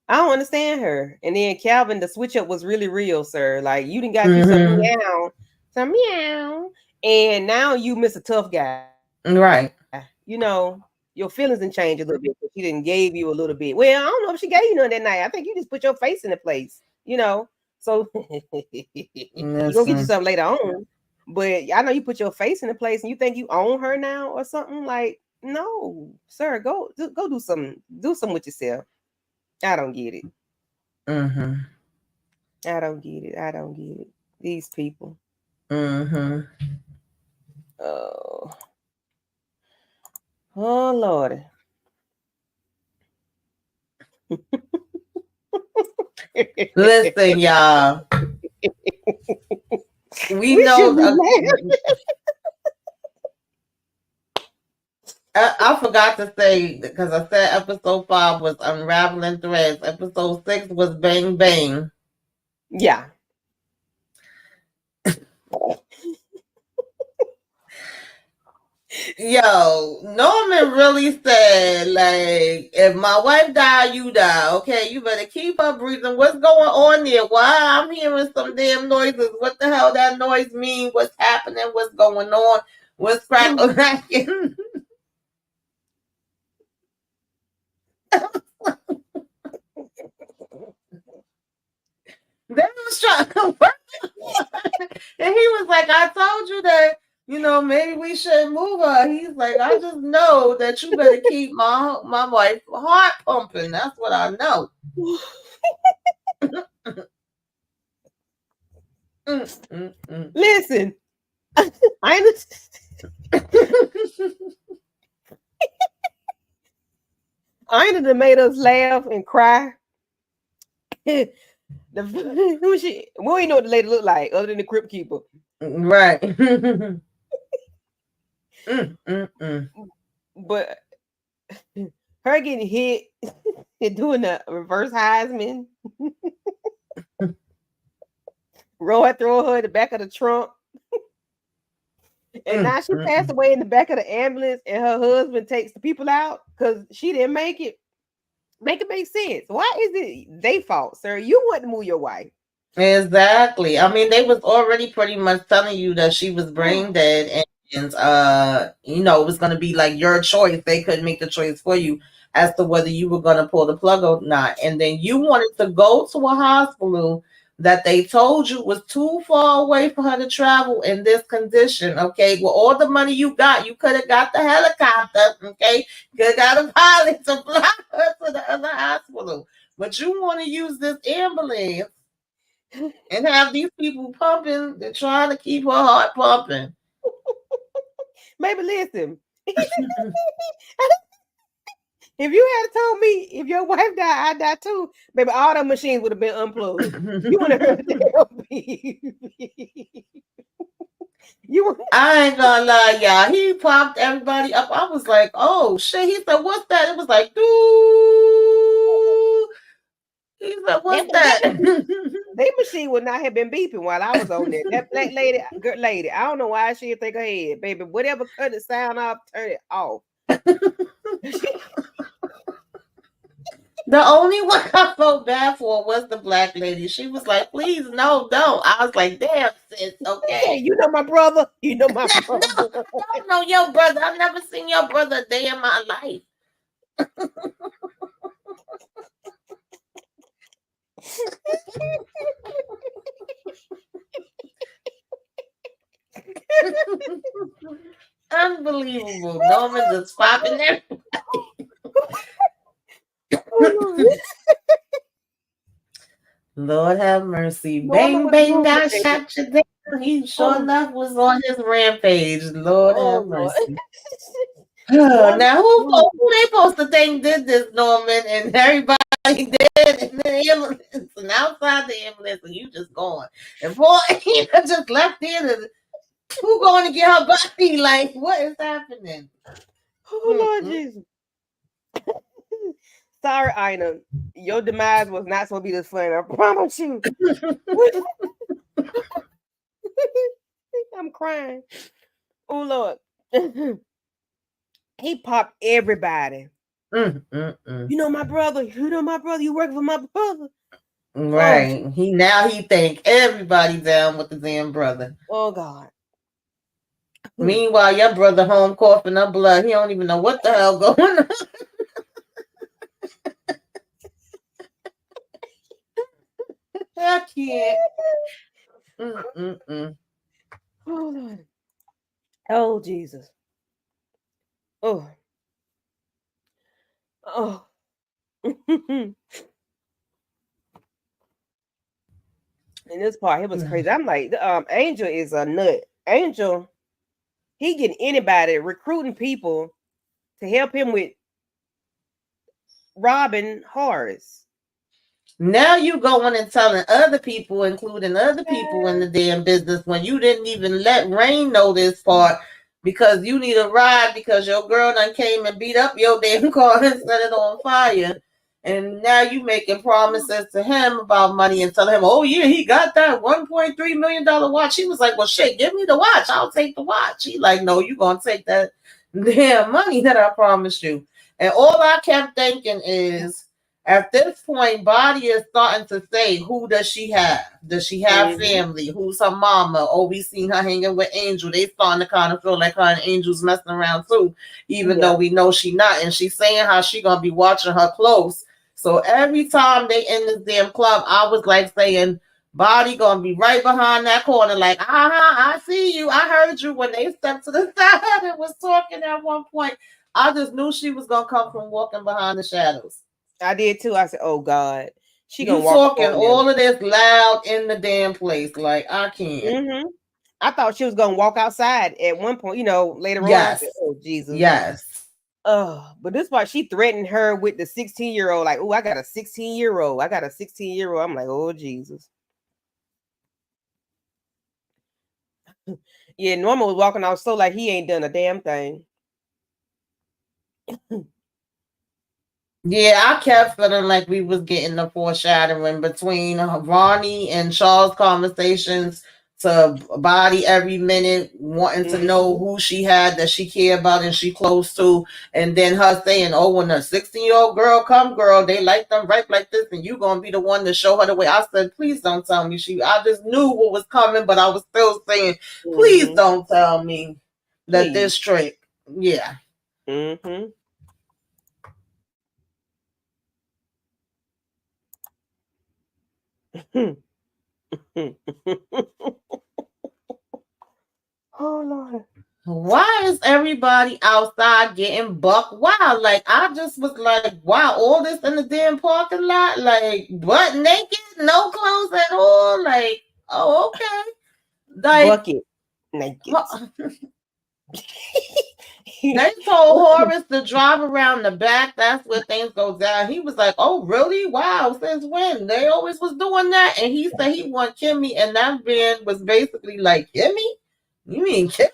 I don't understand her. And then Calvin, the switch up was really real, sir. Like you didn't got you Mm-hmm. some meow, and now you miss a tough guy. Right. Your feelings didn't change a little bit. She didn't gave you a little bit. Well, I don't know if she gave you none that night. I think you just put your face in the place. So you gonna get you something Listen. later on. But I know you put your face in the place and you think you own her now or something. Like, no, sir, go do something with yourself. I don't get it. Mm-hmm. I don't get it. I don't get it. These people. Mm-hmm. Oh, oh Lord. Listen, y'all. We We know. should be mad. I forgot to say because I said episode 5 was unraveling threads. Episode 6 was bang bang. Yeah. Yo, Norman really said, like, if my wife die, you die. Okay, you better keep her breathing. What's going on there? Why I'm hearing some damn noises? What the hell that noise mean? What's happening? What's going on? What's cracking? They was trying to work. And he was like, I told you that, maybe we shouldn't move her. He's like, I just know that you better keep my wife heart pumping. That's what I know. Listen, I Aina made us laugh and cry. Who she? We don't even know what the lady looked like other than the crypt keeper. Right. But her getting hit and doing the reverse Heisman. Roy throw her in the back of the trunk. And now she passed away in the back of the ambulance, and her husband takes the people out because she didn't make it. Make it make sense. Why is it they fault, sir? You want to move your wife. Exactly. I mean, they was already pretty much telling you that she was brain dead, and it was gonna be like your choice. They couldn't make the choice for you as to whether you were gonna pull the plug or not. And then you wanted to go to a hospital that they told you was too far away for her to travel in this condition. Okay, well, all the money you got, you could have got the helicopter. Okay, could have got a pilot to fly her to the other hospital, but you want to use this ambulance and have these people pumping. They're trying to keep her heart pumping. Maybe listen. If you had told me if your wife died, I die too, baby, all the machines would have been unplugged. You want to hear I ain't gonna lie, y'all. He popped everybody up. I was like, oh shit. He said, what's that? It was like, doo. He said, what's that? Their machine would not have been beeping while I was on there. That black lady, good lady, I don't know why she think her head, baby. Whatever cut the sound off, turn it off. The only one I felt bad for was the black lady. She was like, please, no, don't. I was like, damn, sis, okay. You know my brother. You know my brother. No, I don't know your brother. I've never seen your brother a day in my life. Unbelievable. Norman just popping there. Lord have mercy. Norman Bang, was bang, moving, I baby. shot you down. He sure enough was on his rampage. Lord have Lord. mercy. Now who they supposed to think did this, Norman? And everybody did in the ambulance and outside the ambulance, and you just going. And poor Ina just left there. And who going to get her body? Like, what is happening? Oh Lord Jesus. Sorry, Ina. Your demise was not supposed to be this funny. I promise you. I'm crying. Oh Lord. He popped everybody. You know my brother. You know my brother. You work for my brother. Right. Oh, he think everybody down with the damn brother. Oh God. Meanwhile, your brother home coughing up blood. He don't even know what the hell going on. I can't. Oh Lord. Oh Jesus. Oh. Oh. In this part, it was crazy. I'm like, Angel is a nut. Angel, he getting anybody recruiting people to help him with robbing Horace. Now you going and telling other people, including other people in the damn business, when you didn't even let Rain know this part because you need a ride because your girl done came and beat up your damn car and set it on fire. And now you making promises to him about money and telling him, oh yeah, he got that $1.3 million watch. He was like, well shit, give me the watch. I'll take the watch. He like, no, you gonna take that damn money that I promised you. And all I kept thinking is, at this point, Body is starting to say, who does she have? Does she have family? Who's her mama? Oh, we seen her hanging with Angel. They starting to kind of feel like her and Angel's messing around too, even though we know she not. And she's saying how she gonna be watching her close. So every time they in this damn club, I was like saying, Body gonna be right behind that corner, like, I see you. I heard you when they stepped to the side and was talking at one point. I just knew she was gonna come from walking behind the shadows. I did too. I said, "Oh God, she gonna walk talking all of this loud in the damn place." Like I can't. I thought she was gonna walk outside at one point. You know, later on. I said, "Oh Jesus." Yes. But this part, she threatened her with the 16-year-old. Like, oh, I got a 16-year-old. I got a 16-year-old. I'm like, oh Jesus. Yeah, Norma was walking out so like he ain't done a damn thing. Yeah, I kept feeling like we was getting the foreshadowing between Ronnie and Charles' conversations to Body every minute, wanting to know who she had that she cared about and she close to, and then her saying, oh, when a 16-year-old girl come, girl, they like them right like this, and you gonna be the one to show her the way. I said, please don't tell me I just knew what was coming, but I was still saying, please don't tell me that this trick. Yeah. Oh Lord. Why is everybody outside getting buck wild? Like I just was like, wow, all this in the damn parking lot, like butt naked, no clothes at all. Like, oh, okay. Like bucket naked. They told Horace to drive around the back. That's where things go down. He was like, oh, really? Wow, since when? They always was doing that. And he said he wanted Kimmie, and that man was basically like, Kimmie? You mean Kimmie?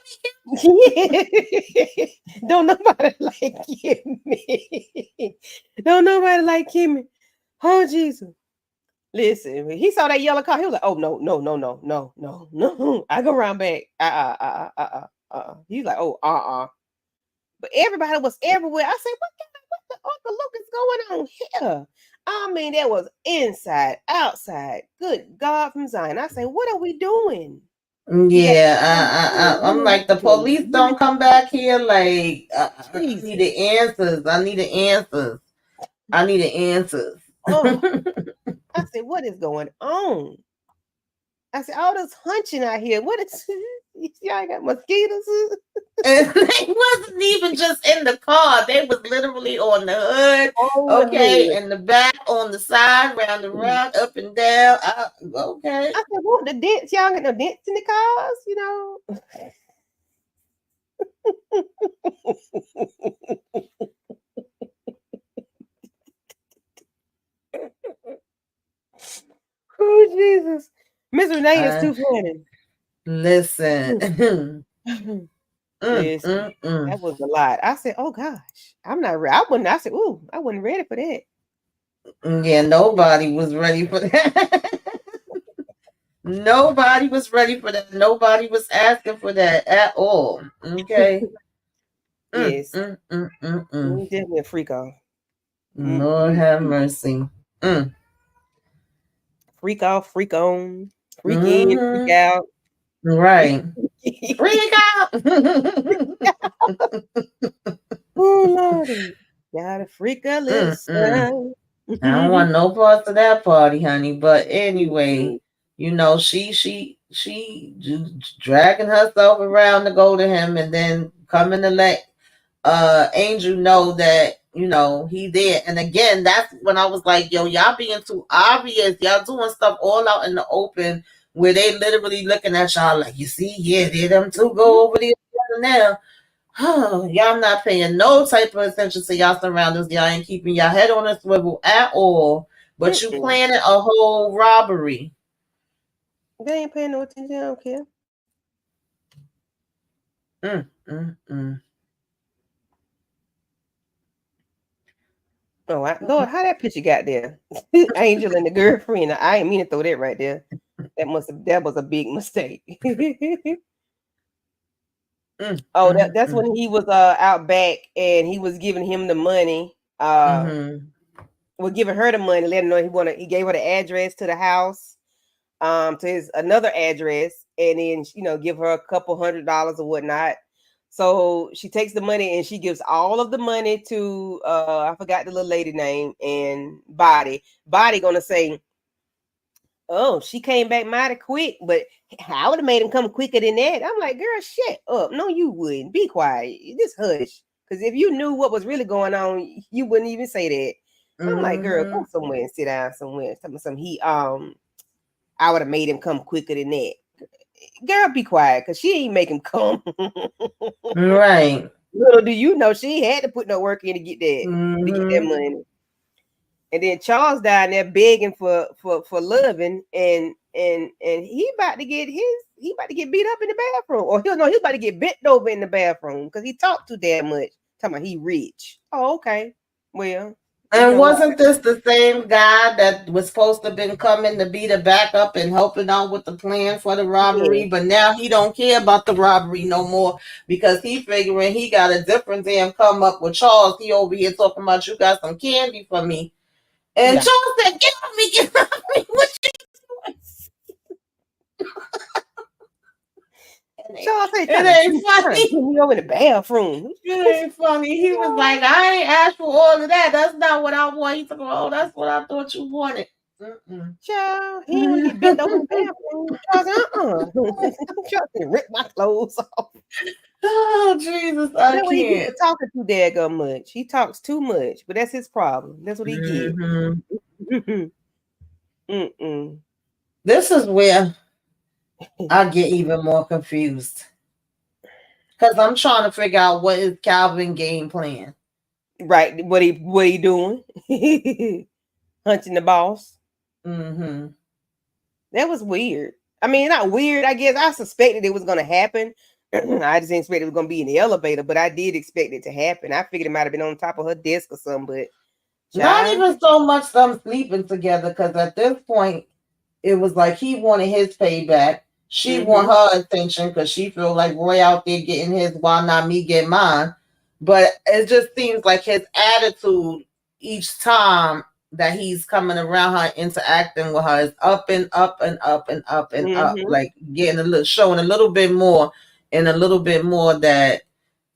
Don't nobody like Kimmie. Don't nobody like Kimmie. Oh, Jesus. Listen, when he saw that yellow car, he was like, oh, no. I go around back. He's like, oh, But everybody was everywhere. I said, what the Uncle Luke is going on here? I mean, that was inside, outside. Good God from Zion. I say, what are we doing? Yeah, I'm like, the police don't come back here. Like, I need the answers. I need the answers. Oh, I said, what is going on? I said, all this hunching out here. What is Y'all got mosquitoes. And they wasn't even just in the car. They was literally on the hood, okay, and the back, on the side, round and round, up and down. Okay. I said, what the dents? Y'all got no dents in the cars, you know? Oh, Jesus. Miss Renee is too funny. Listen. Listen, that was a lot. I said, oh gosh, I'm not ready. I said, ooh, I wasn't ready for that. Yeah, nobody was ready for that. Nobody was ready for that. Nobody was asking for that at all. Okay. Yes. Definitely a freak off. Lord have mercy. Freak off, freak on, freak in, freak out. Right. Freak out. Oh, Lordy. Gotta freak a little. I don't want no parts of that party, honey. But anyway, you know, she dragging herself around to go to him, and then coming to let Angel know that, you know, he there. And again, that's when I was like, yo, y'all being too obvious. Y'all doing stuff all out in the open where they literally looking at y'all like, you see, yeah, they them two go over there now. Y'all not paying no type of attention to y'all surroundings. Y'all ain't keeping your head on a swivel at all. But you planning a whole robbery. They ain't paying no attention. I don't care. Oh, Lord, how that picture got there? Angel and the girlfriend. I ain't mean to throw that right there. That was a big mistake. That's when he was out back and he was giving him the money. Well, giving her the money, letting her know he gave her the address to the house, to his another address, and then, you know, give her a couple $100 or whatnot. So she takes the money and she gives all of the money to I forgot the little lady name, and Body gonna say, oh, she came back mighty quick, but I would have made him come quicker than that. I'm like, girl, shut up. No, you wouldn't. Be quiet. Just hush. Because if you knew what was really going on, you wouldn't even say that. I'm like, girl, go somewhere and sit down somewhere. I would have made him come quicker than that. Girl, be quiet, because she ain't make him come. Right. Little do you know, she had to put no work in to get that money. And then Charles down there begging for loving, and he about to get beat up in the bathroom, or he's about to get bent over in the bathroom because he talked too damn much. Talking about he rich. Oh, okay. Well, and wasn't this the same guy that was supposed to have been coming to be the backup and helping out with the plan for the robbery? Yeah. But now he don't care about the robbery no more because he figuring he got a different damn come up with Charles. He over here talking about, you got some candy for me. And Charles said, get off me. What you doing? Charles said, it ain't funny. Put me over in the bathroom. It ain't funny. He was like, I ain't asked for all of that. That's not what I want. He said, oh, that's what I thought you wanted. Child, he didn't want to get bent over in the bathroom. Charles said, rip my clothes off. Oh, Jesus, I can't. He keeps talking too daggone much. He talks too much, but that's his problem. That's what he gets. This is where I get even more confused. Because I'm trying to figure out what is Calvin's game plan. Right. What he doing? Hunting the boss. That was weird. I mean, not weird. I guess I suspected it was going to happen. I just didn't expect it was going to be in the elevator, but I did expect it to happen. I figured it might have been on top of her desk or something, but not even so much them sleeping together, because at this point, it was like he wanted his payback. She want her attention because she feel like Roy out there getting his, why not me get mine? But it just seems like his attitude each time that he's coming around her, interacting with her, is up and up and up and up and up, like getting showing a little bit more and a little bit more that,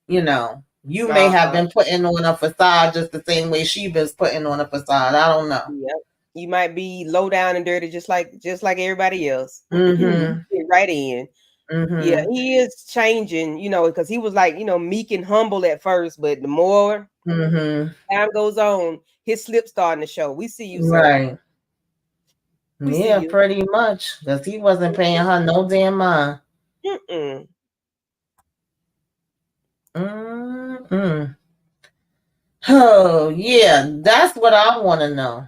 you know, you may have been putting on a facade just the same way she was putting on a facade. I don't know. Yep. You might be low down and dirty, just like everybody else. Get right in. Yeah, he is changing, because he was like, meek and humble at first, but the more time goes on, his slip starting to show. We see you, sir. Right. We see Yeah, you. pretty much. Because he wasn't paying her no damn mind. Oh, yeah. That's what I want to know.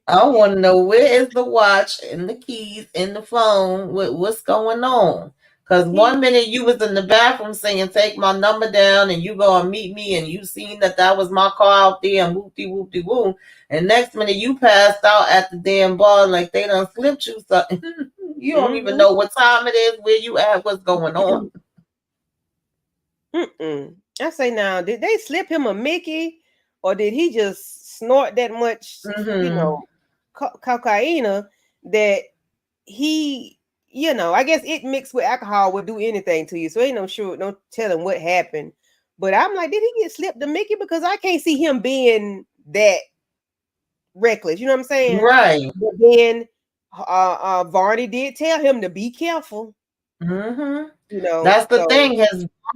I want to know, where is the watch and the keys and the phone? What's going on? Because one minute you was in the bathroom saying, take my number down and you go and meet me, and you seen that was my car out there and whoop-de-whoop-de-woo. And next minute you passed out at the damn bar like they done slipped you something. You don't even know what time it is, where you at, what's going on. I say now, did they slip him a Mickey, or did he just snort that much, cocaine that he, I guess it mixed with alcohol would do anything to you. So ain't no telling what happened. But I'm like, did he get slipped a Mickey? Because I can't see him being that reckless. You know what I'm saying? Right. But then Varney did tell him to be careful. That's the thing.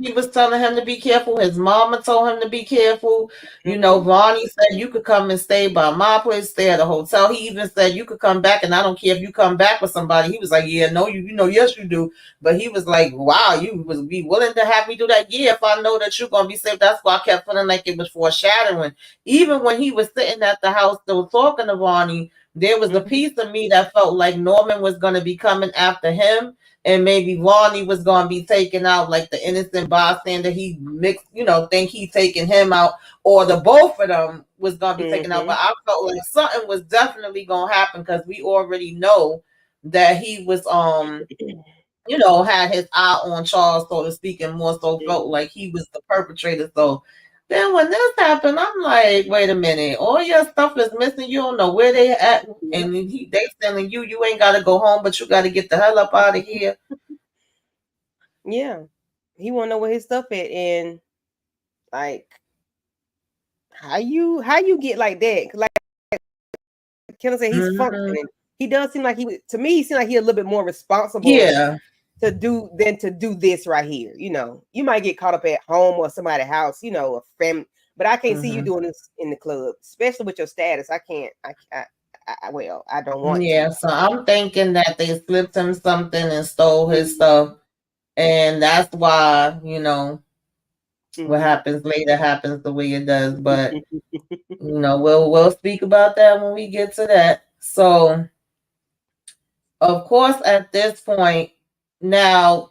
He was telling him to be careful. His mama told him to be careful. Vonnie said, you could come and stay by my place, stay at a hotel. He even said, you could come back, and I don't care if you come back with somebody. He was like, yeah, no, yes, you do. But he was like, wow, you would be willing to have me do that? Yeah, if I know that you're going to be safe. That's why I kept feeling like it was foreshadowing. Even when he was sitting at the house still talking to Vonnie, there was a piece of me that felt like Norman was going to be coming after him. And maybe Vonnie was going to be taken out, like the innocent bystander. He mixed, think he taking him out, or the both of them was going to be taken out. But I felt like something was definitely going to happen, because we already know that he was, had his eye on Charles, so to speak, and more so felt like he was the perpetrator. So then when this happened, I'm like, wait a minute, all your stuff is missing. You don't know where they at, and they telling you ain't got to go home, but you got to get the hell up out of here. Yeah, he want to know where his stuff at, and like, how you get like that? Like, can I say he's functioning? He does seem like he seems like he's a little bit more responsible. Yeah. To do this right here. You might get caught up at home or somebody's house, a family, but I can't see you doing this in the club, especially with your status. I can't. I don't want to. Yeah, so I'm thinking that they slipped him something and stole his stuff, and that's why, what happens later happens the way it does. But we'll speak about that when we get to that. So, of course, at this point, now,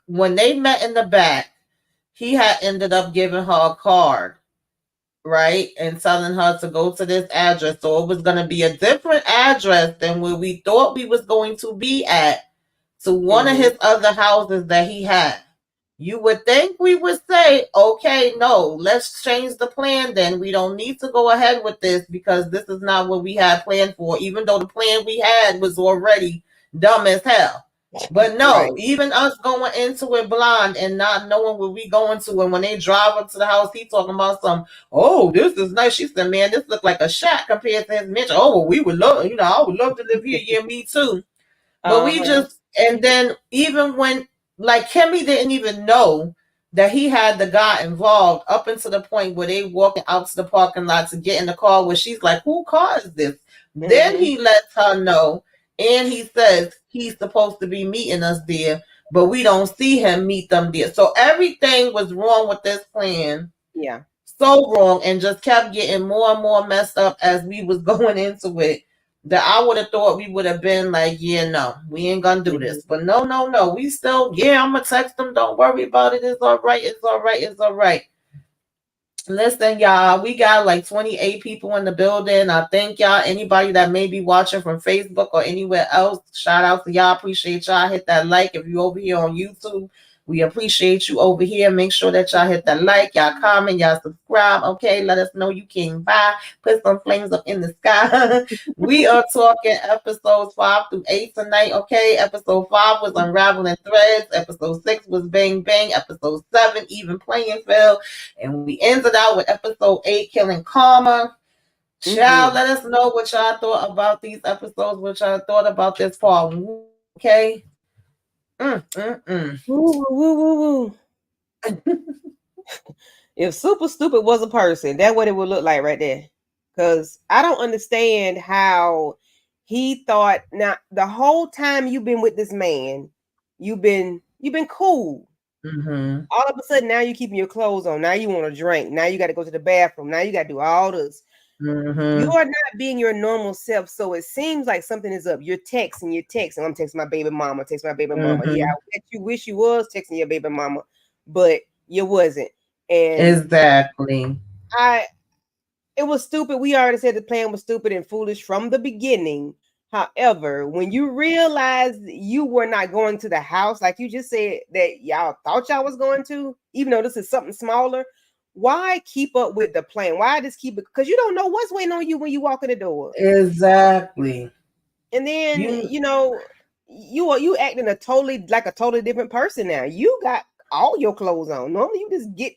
when they met in the back, he had ended up giving her a card, right? And telling her to go to this address. So it was going to be a different address than where we thought we was going to be at, to one of his other houses that he had. You would think we would say, okay, no, let's change the plan then. We don't need to go ahead with this, because this is not what we had planned for, even though the plan we had was already dumb as hell. But no, right. Even us going into it blind and not knowing where we going to, and when they drive up to the house, he talking about some, oh, this is nice. She said, man, this look like a shack compared to his mansion. Oh, well, we would love, I would love to live here. Yeah, me too. But we just, and then even when, like, Kimmie didn't even know that he had the guy involved up until the point where they walking out to the parking lot to get in the car, where she's like, who car is this? Then he lets her know, and he says he's supposed to be meeting us there, but we don't see him meet them there. So everything was wrong with this plan. Yeah. So wrong, and just kept getting more and more messed up as we was going into it. That I would have thought we would have been like, yeah, no, we ain't gonna do this. But no. We still, yeah, I'm gonna text them. Don't worry about it. It's all right. It's all right. It's all right. Listen, y'all, we got like 28 people in the building. I thank y'all. Anybody that may be watching from Facebook or anywhere else, shout out to y'all. Appreciate y'all. Hit that like. If you over here on YouTube, we appreciate you over here. Make sure that y'all hit that like, y'all comment, y'all subscribe. Okay, let us know you came by. Put some flames up in the sky. We are talking episodes 5 through 8 tonight. Okay, episode 5 was Unraveling Threads. Episode 6 was Bang Bang. Episode 7, Even Playing Field. And we ended out with episode 8, Killing Karma. Child, let us know what y'all thought about these episodes, what y'all thought about this part. Okay. Woo, woo, woo, woo. If Super Stupid was a person, that's what it would look like right there. Because I don't understand how he thought. Now, the whole time you've been with this man, you've been cool. All of a sudden, now you're keeping your clothes on. Now you want to drink. Now you got to go to the bathroom. Now you got to do all this. You are not being your normal self. So it seems like something is up. You're texting. I'm texting my baby mama. Text my baby mama. Yeah, I bet you wish you was texting your baby mama, but you wasn't. And exactly. It was stupid. We already said the plan was stupid and foolish from the beginning. However, when you realized you were not going to the house, like you just said that y'all thought y'all was going to, even though this is something smaller, why keep up with the plan? Why just keep it? Because you don't know what's waiting on you when you walk in the door. Exactly. And then you acting a totally different person now. You got all your clothes on. Normally you just get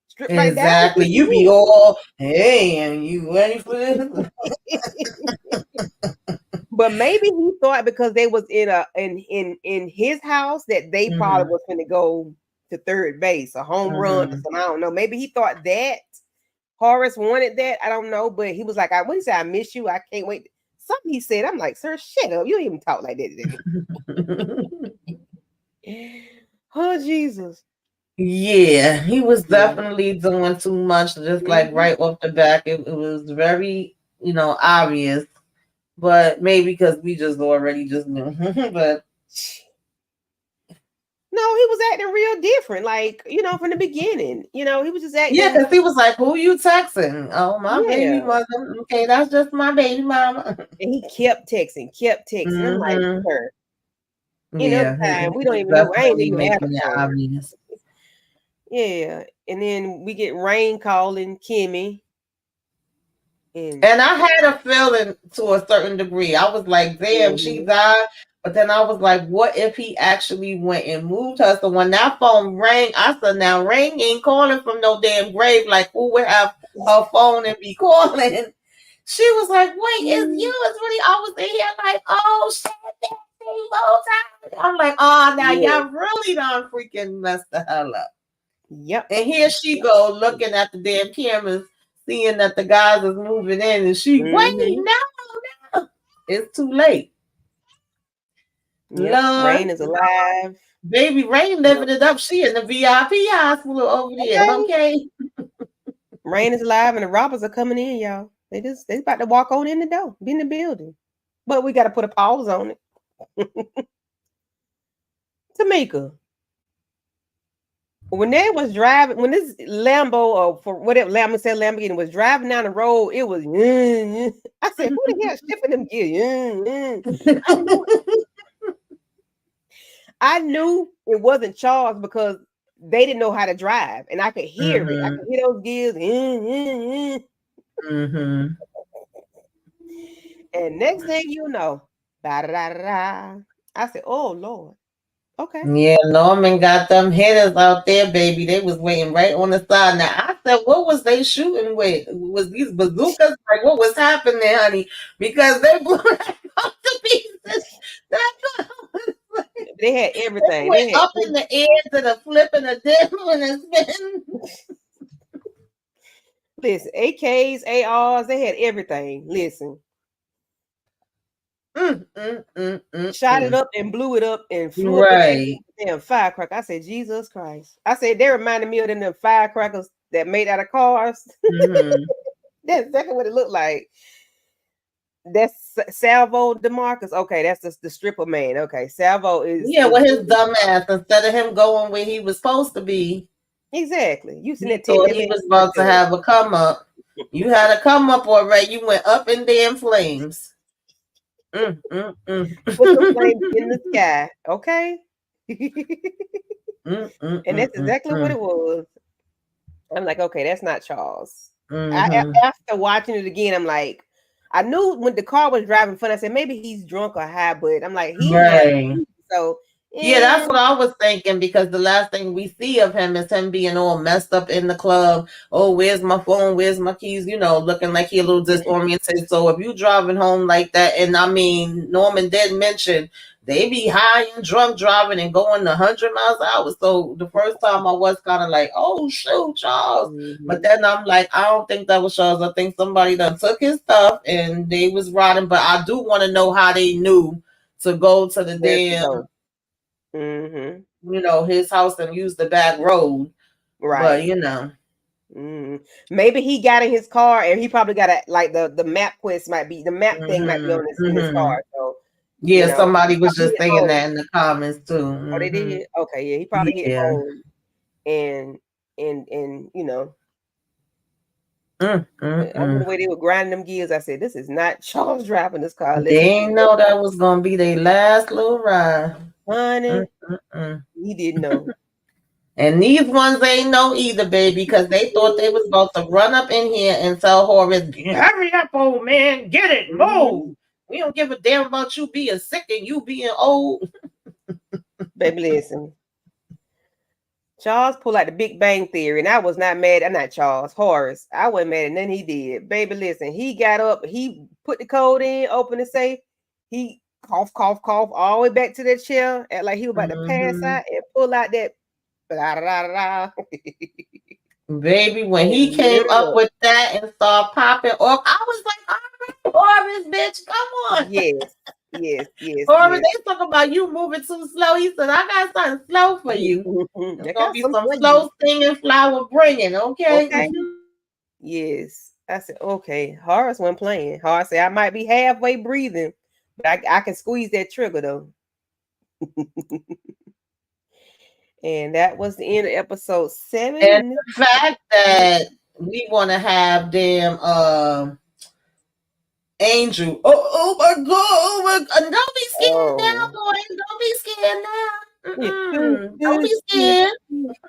stripped right down. Exactly. You be all, hey, and you ready for this? But maybe he thought because they was in his house that they probably was going to go to third base, a home run or something. I don't know. Maybe he thought that Horace wanted that. I don't know. But he was like, what he said? I miss you. I can't wait. Something he said. I'm like, sir, shut up. You don't even talk like that today. Oh, Jesus. Yeah, he was definitely doing too much. Just like right off the back, it was very, obvious. But maybe because we just already just knew. But no, he was acting real different. Like, from the beginning. He was just acting. Yeah, because he was like, who you texting? Oh, my baby mother. Okay, that's just my baby mama. And he kept texting. I'm like, sir. Time we don't even know. I ain't even making it obvious. Yeah, and then we get Rain calling Kimmie. And I had a feeling to a certain degree. I was like, damn, she died. But then I was like, what if he actually went and moved her? So when that phone rang, I said, now Rain ain't calling from no damn grave. Like, who would have her phone and be calling? She was like, wait, it's you. It's really, I was in here like, oh, shit, that same whole time. I'm like, oh, now y'all really done freaking messed the hell up. Yep. And here she go looking at the damn cameras, seeing that the guys is moving in, and she, wait, no. It's too late. Yep. Rain is alive. Baby Rain living it up. She in the VIP hospital over there. Okay. Rain is alive and the robbers are coming in, y'all. They about to walk on in the door, be in the building. But we got to put a pause on it. Tamika, when they was driving, when this Lambo or for whatever Lamborghini was driving down the road, it was. I said, "Who the hell shipping them gears?" I knew it wasn't Charles because they didn't know how to drive, and I could hear it. I could hear those gears. And next thing you know, I said, "Oh Lord, okay." Yeah, Norman got them hitters out there, baby. They was waiting right on the side. Now I said, what was they shooting with? Was these bazookas? Like, what was happening, honey? Because they blew that up to pieces. They had everything. They went up in the air to the flip and the dip and the spin. Listen, AKs, ARs, they had everything. Listen. Shot it up and blew it up and flew up the damn firecracker. I said, Jesus Christ. I said, they reminded me of them firecrackers that made out of cars. That's exactly what it looked like. That's Salvo DeMarcus. Okay, that's the stripper man. Okay, Salvo is with his dumb ass. Instead of him going where he was supposed to be. Exactly. You seen that thought he was about to have a come up. You had a come up already. You went up in damn flames. Put the flames in the sky. Okay. And that's exactly what it was. I'm like, okay, that's not Charles. After watching it again, I'm like, I knew when the car was driving fun. I said maybe he's drunk or high, but I'm like, so Yeah, that's what I was thinking, because the last thing we see of him is him being all messed up in the club. Oh, where's my phone? Where's my keys? Looking like he a little disoriented. So if you driving home like that, and I mean, Norman did mention they be high and drunk driving and going 100 miles an hour. So the first time I was kind of like, oh, shoot, Charles. But then I'm like, I don't think that was Charles. I think somebody done took his stuff and they was riding. But I do want to know how they knew to go to the damn his house and use the back road. Right. But maybe he got in his car and he probably got the map quest might be the map thing might be on in his car. So yeah, somebody was just saying that in the comments too. Oh, they did? Okay, yeah, he probably hit home and I remember the way they were grinding them gears. I said, this is not Charles driving this car. They ain't know that was gonna be their last little ride. Honey, he didn't know. And these ones ain't know either, baby, because they thought they was about to run up in here and tell Horace, hurry up, old man, get it, move. We don't give a damn about you being sick and you being old. Baby, listen. Charles pulled out the Big Bang Theory, and I was not mad. I'm not Charles, Horace. I wasn't mad at nothing he did. Baby, listen, he got up, he put the code in, opened the safe, he cough, all the way back to that chair, act like he was about to pass out, and pull out that Baby, when he came up with that and started popping off, I was like, Horace, bitch, come on. Yes. Horace, they talking about you moving too slow. He said, I got something slow for you. There's going to be some slow singing, flower bringing, okay? Yes. I said, okay. Horace wasn't playing. Horace said, I might be halfway breathing, but I can squeeze that trigger, though. And that was the end of episode 7. And the fact that we want to have them Angel. Oh my God. Don't be scared now, boy. Don't be scared now. Don't be scared.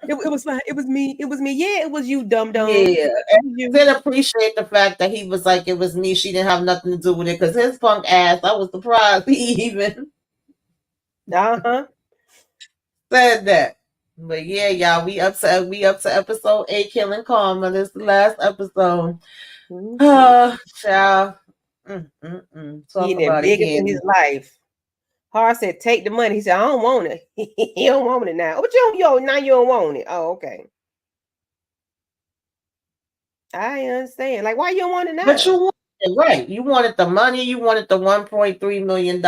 It was fine. It was me. Yeah, it was you, dumb. Yeah. And I did appreciate the fact that he was like, it was me. She didn't have nothing to do with it, because his punk ass, I was surprised he even said that. But yeah, y'all, we up to episode 8, Killing Karma. This is the last episode. Child. Talk about big in his life. Horace said, take the money. He said, I don't want it. He don't want it now. But you don't want it. Oh, okay. I understand. Like, why you don't want it now? But you want it, right. You wanted the money. You wanted the $1.3 million,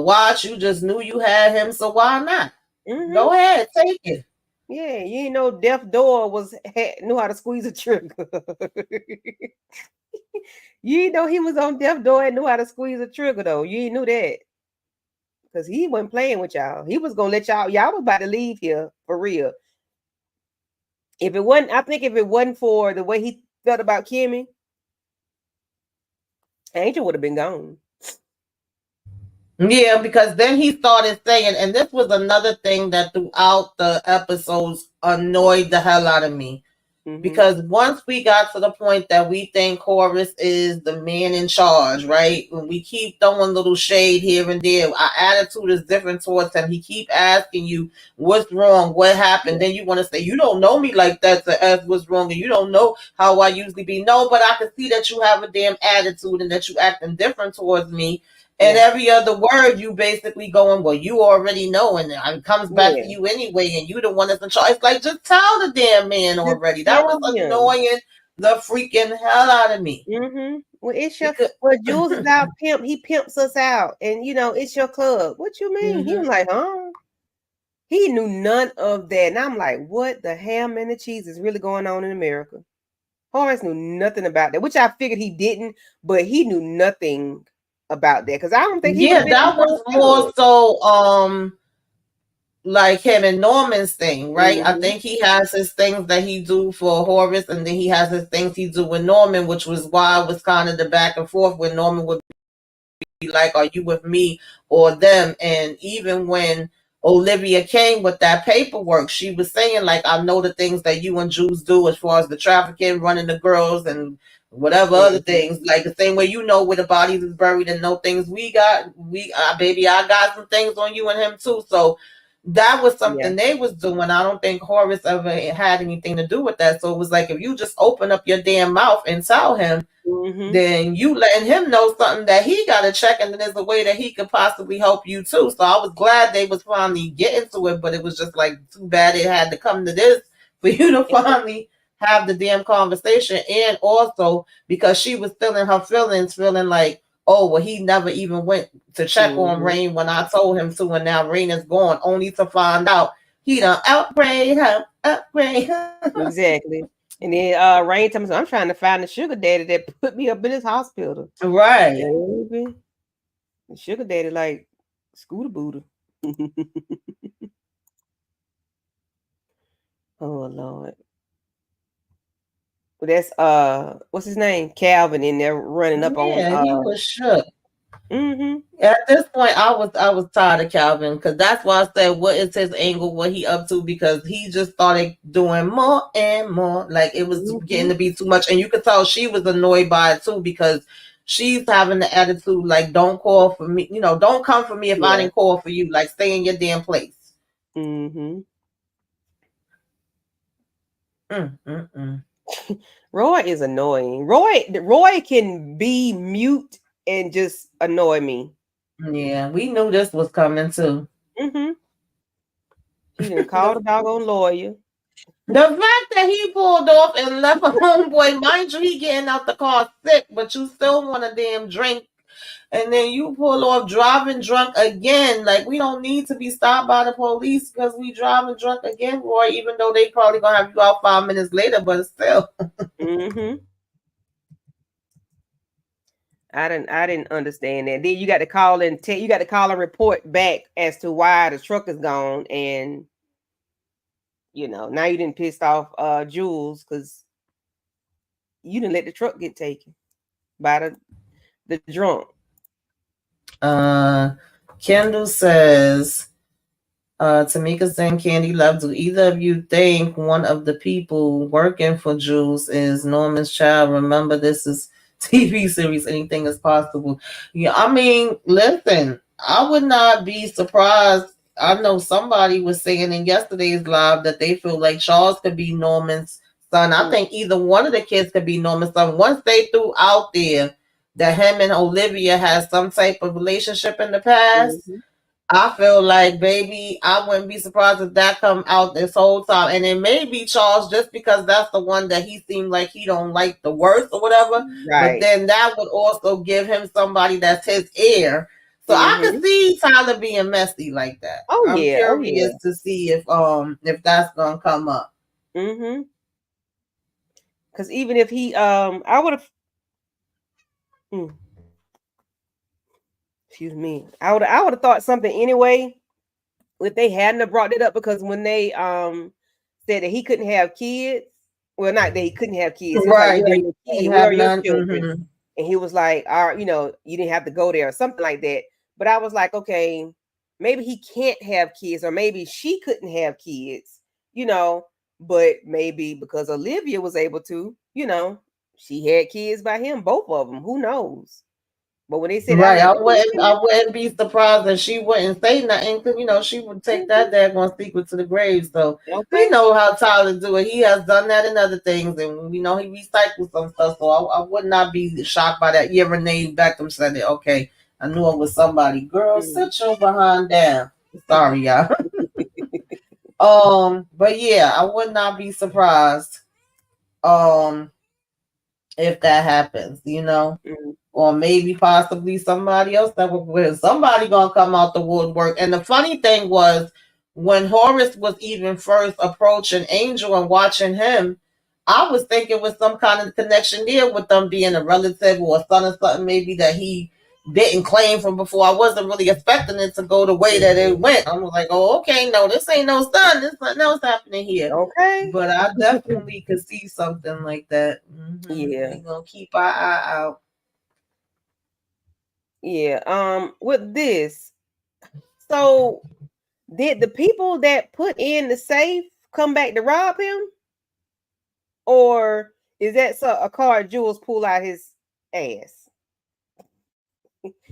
watch. You just knew you had him, so why not? Go ahead, take it. Yeah, you ain't know Deaf Door knew how to squeeze a trigger. You didn't know he was on Deaf Door and knew how to squeeze a trigger, though. You didn't know that. Because he wasn't playing with y'all. He was going to let y'all was about to leave here for real. I think if it wasn't for the way he felt about Kimmie, Angel would have been gone. Yeah, because then he started saying, and this was another thing that throughout the episodes annoyed the hell out of me. Because once we got to the point that we think Horace is the man in charge, right? When we keep throwing little shade here and there, our attitude is different towards him. He keep asking you, what's wrong? What happened? Then you want to say, you don't know me like that to ask what's wrong, and you don't know how I usually be. No, but I can see that you have a damn attitude and that you acting different towards me. And every other word, you basically going, well, you already know, and it comes back to you anyway, and you the one that's in charge. It's like, just tell the damn man already. That was annoying the freaking hell out of me. Well, it's your Jules is our pimp. He pimps us out, and it's your club. What you mean? He was like, huh? He knew none of that, and I'm like, what the ham and the cheese is really going on in America? Horace knew nothing about that, which I figured he didn't, but he knew nothing about that, because I don't think that was more so like him and Norman's thing, right? I think he has his things that he do for Horace, and then he has his things he do with Norman, which was why it was kind of the back and forth when Norman would be like, are you with me or them? And even when Olivia came with that paperwork, she was saying, like, I know the things that you and Jews do as far as the trafficking, running the girls, and whatever other things. Like the same way where the bodies is buried and no things we got. Baby, I got some things on you and him too. So that was something they was doing. I don't think Horace ever had anything to do with that. So it was like, if you just open up your damn mouth and tell him, then you letting him know something that he got to check, and then there's a way that he could possibly help you too. So I was glad they was finally getting to it, but it was just like too bad it had to come to this for you to finally have the damn conversation. And also because she was still in her feelings, feeling like, oh, well, he never even went to check on Rain when I told him to, and now Rain is gone, only to find out he done upgrade her. Exactly. And then Rain told me, I'm trying to find the sugar daddy that put me up in this hospital. Right. Baby. The sugar daddy like Scooter Booter. Oh Lord. Well, that's what's his name? Calvin in there running up on he was shook. Mm-hmm. At this point, I was tired of Calvin, because that's why I said, what is his angle? What he up to? Because he just started doing more and more. Like, it was getting to be too much, and you could tell she was annoyed by it too, because she's having the attitude like, don't call for me. Don't come for me if I didn't call for you. Like, stay in your damn place. Mm-hmm. Roy is annoying. Roy can be mute and just annoy me. Yeah, we knew this was coming too. Mm-hmm. He didn't call the doggone lawyer. The fact that he pulled off and left a homeboy, mind you, he getting out the car sick, but you still want a damn drink, and then you pull off driving drunk again. Like, we don't need to be stopped by the police because we driving drunk again, Roy, even though they probably gonna have you out 5 minutes later, but still. Mm-hmm. I didn't understand that. Then you got to call and report back as to why the truck is gone, and now you didn't piss off Jules because you didn't let the truck get taken by the drunk. Kendall says, Tamika saying Candy Love, do either of you think one of the people working for Jules is Norman's child? Remember, this is TV series, anything is possible. Yeah, I mean, listen, I would not be surprised. I know somebody was saying in yesterday's live that they feel like Charles could be Norman's son. I think either one of the kids could be Norman's son. Once they threw out there that him and Olivia had some type of relationship in the past, I feel like, baby, I wouldn't be surprised if that come out this whole time. And it may be Charles, just because that's the one that he seemed like he don't like the worst or whatever. Right. But then that would also give him somebody that's his heir. So I could see Tyler being messy like that. I'm curious to see if that's gonna come up. Mm-hmm. Because even if he I would have excuse me. I would have thought something anyway if they hadn't have brought it up, because when they said that he couldn't have kids, well, not that he couldn't have kids, right? Like, where are your children? And he was like, you didn't have to go there or something like that. But I was like, okay, maybe he can't have kids, or maybe she couldn't have kids, but maybe because Olivia was able to, she had kids by him, both of them. Who knows? But when they said, right, I wouldn't be surprised if she wouldn't say nothing, because she would take that daggone secret to the grave. So we know how Tyler do it. He has done that in other things, and we know he recycles some stuff. So I would not be shocked by that. Yeah, Renee Beckham said it. Okay, I knew it was somebody. Girl, sit your behind down. Sorry, y'all. But yeah, I would not be surprised. If that happens, or maybe possibly somebody else somebody gonna come out the woodwork. And the funny thing was, when Horace was even first approaching Angel and watching him, I was thinking it was some kind of connection there with them being a relative or a son or something, maybe that he didn't claim from before. I wasn't really expecting it to go the way that it went. I was like, oh, okay, no, this ain't no son. There's something else happening here. Okay. But I definitely could see something like that. Yeah. We're gonna keep our eye out. Yeah. With this, so Did the people that put in the safe come back to rob him? Or is that a card Jules pull out his ass?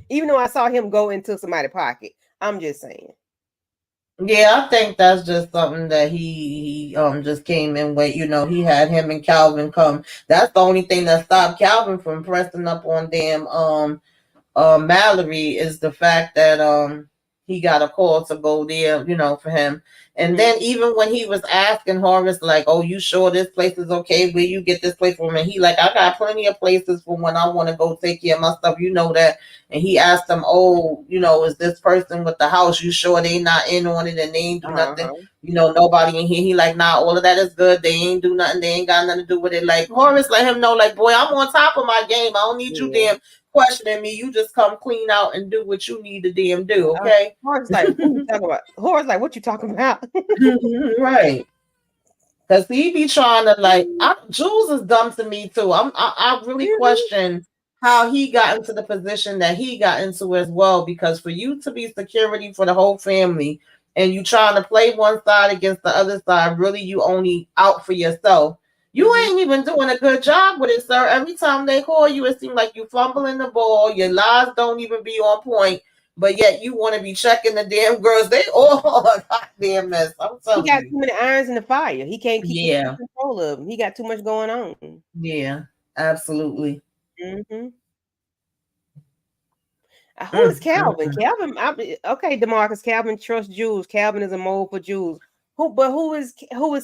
Even though I saw him go into somebody's pocket. I'm just saying. Yeah, I think that's just something that he just came in with. He had him and Calvin come. That's the only thing that stopped Calvin from pressing up on damn Mallerie, is the fact that he got a call to go there, for him. And then even when he was asking Horace, like, "Oh, you sure this place is okay? Where you get this place from?" And he like, "I got plenty of places for when I want to go take care of my stuff. You know that." And he asked him, "Oh, is this person with the house? You sure they not in on it and they ain't do nothing? Nobody in here." He like, "Nah, all of that is good. They ain't do nothing. They ain't got nothing to do with it." Like Horace let him know, like, "Boy, I'm on top of my game. I don't need you damn questioning me. You just come clean out and do what you need to damn do, okay?" Horace like, "What you talking about?" Horace like, "What you talking about?" Right. Because he be trying to like, Jules is dumb to me too. I really question how he got into the position that he got into as well. Because for you to be security for the whole family and you trying to play one side against the other side, really you only out for yourself. You ain't even doing a good job with it, sir. Every time they call you, it seems like you fumbling the ball. Your lies don't even be on point. But yet you want to be checking the damn girls. They all a goddamn mess. I'm telling you. He got too many irons in the fire. He can't keep control of them. He got too much going on. Yeah, absolutely. Who is Calvin? Calvin, okay, DeMarcus. Calvin trusts Jules. Calvin is a mole for Jules. Who is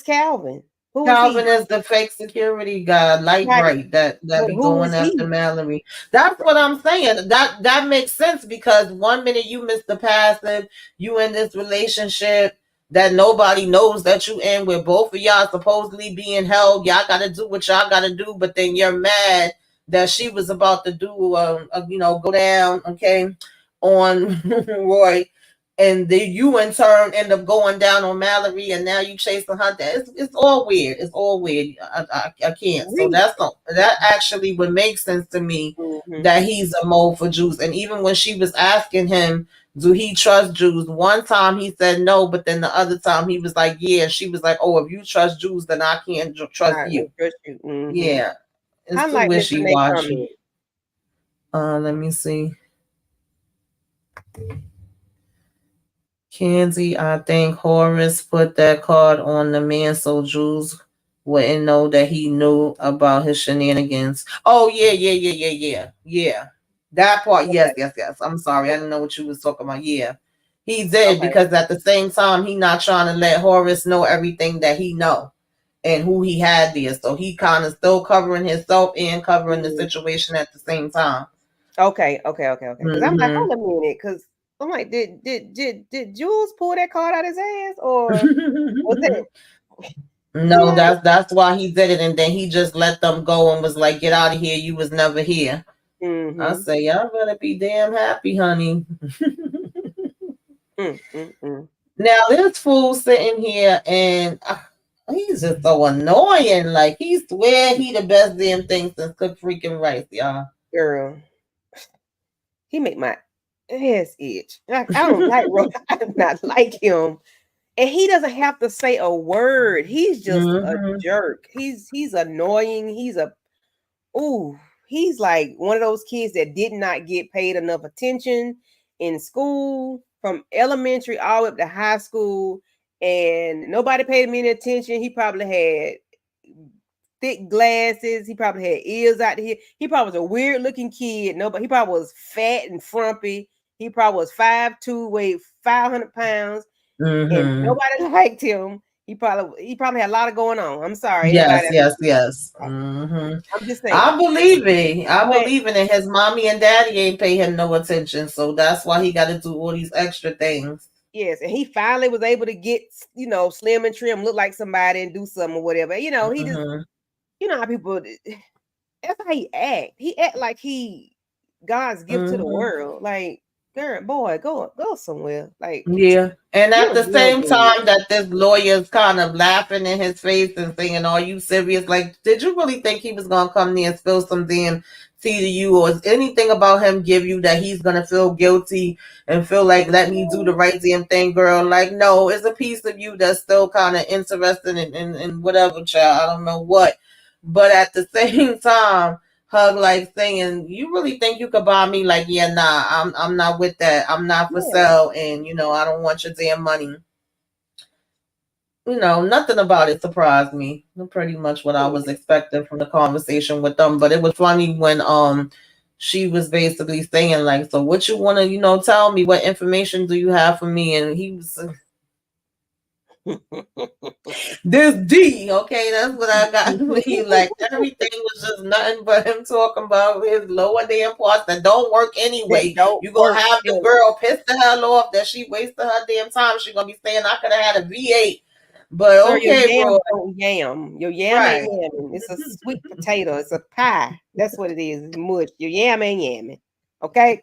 Calvin? Calvin is the fake security guy, light bright, that be going after Mallerie. That's what I'm saying. That makes sense, because one minute you Mr. Passive, you in this relationship that nobody knows that you in, where both of y'all supposedly being held. Y'all got to do what y'all got to do, but then you're mad that she was about to do, go down, okay, on Roy. And then you in turn end up going down on Mallerie, and now you chasing her. It's all weird. It's all weird. I can't. So that actually would make sense to me, that he's a mole for Jules. And even when she was asking him, do he trust Jules? One time he said no, but then the other time he was like, yeah. She was like, oh, if you trust Jules, then I can't trust you. Yeah, it's too wishy-washy. Let me see. Kenzie, I think Horace put that card on the man so Jules wouldn't know that he knew about his shenanigans. Oh, yeah. That part, yes. I'm sorry, I didn't know what you was talking about. Yeah, he did, because at the same time, he not trying to let Horace know everything that he know and who he had there. So he kind of still covering himself and covering the situation at the same time. Okay. Because I'm like, hold a minute, because I'm like, did Jules pull that card out his ass, or was it? No, that's why he did it, and then he just let them go and was like, "Get out of here! You was never here." I say, y'all better be damn happy, honey. Now this fool sitting here, and he's just so annoying. Like, he swear he the best damn thing since cooked freaking rice, y'all. Girl, he make my ass itch. Like, I don't like Roy. I do not like him. And he doesn't have to say a word. He's just a jerk. He's annoying. He's like one of those kids that did not get paid enough attention in school, from elementary all the way up to high school, and nobody paid him any attention. He probably had thick glasses. He probably had ears out here. He probably was a weird looking kid. He probably was fat and frumpy. He probably was 5'2", weighed 500 pounds. And nobody liked him. He probably had a lot of going on. I'm sorry. Yes. I'm just saying. I believe it. And his mommy and daddy ain't pay him no attention, so that's why he got to do all these extra things. Yes, and he finally was able to get, slim and trim, look like somebody, and do something or whatever. He just, how people. That's how he act. He act like he God's gift to the world. Like, girl, boy, go somewhere. Like, yeah. And at the same time that this lawyer's kind of laughing in his face and saying, "Are you serious? Like, did you really think he was gonna come there and spill some damn to you, or is anything about him give you that he's gonna feel guilty and feel like, let me do the right damn thing, girl? Like, no, it's a piece of you that's still kind of interested in whatever, child. I don't know what, but at the same time, Hug like saying, you really think you could buy me? Like, yeah, nah, I'm not with that. I'm not for sale, and I don't want your damn money. Nothing about it surprised me. Pretty much what I was expecting from the conversation with them. But it was funny when she was basically saying, like, so what you want to, tell me? What information do you have for me? And he was this D, okay, that's what I got. He like everything was just nothing but him talking about his lower damn parts that don't work anyway. You gonna have the girl pissed the hell off that she wasted her damn time. She gonna be saying I could have had a V8. But Sir, okay, your bro. don't yam. Your yam ain't yamming. It's a sweet potato. It's a pie. That's what it is. It's mush. Your yam ain't yamming. Okay?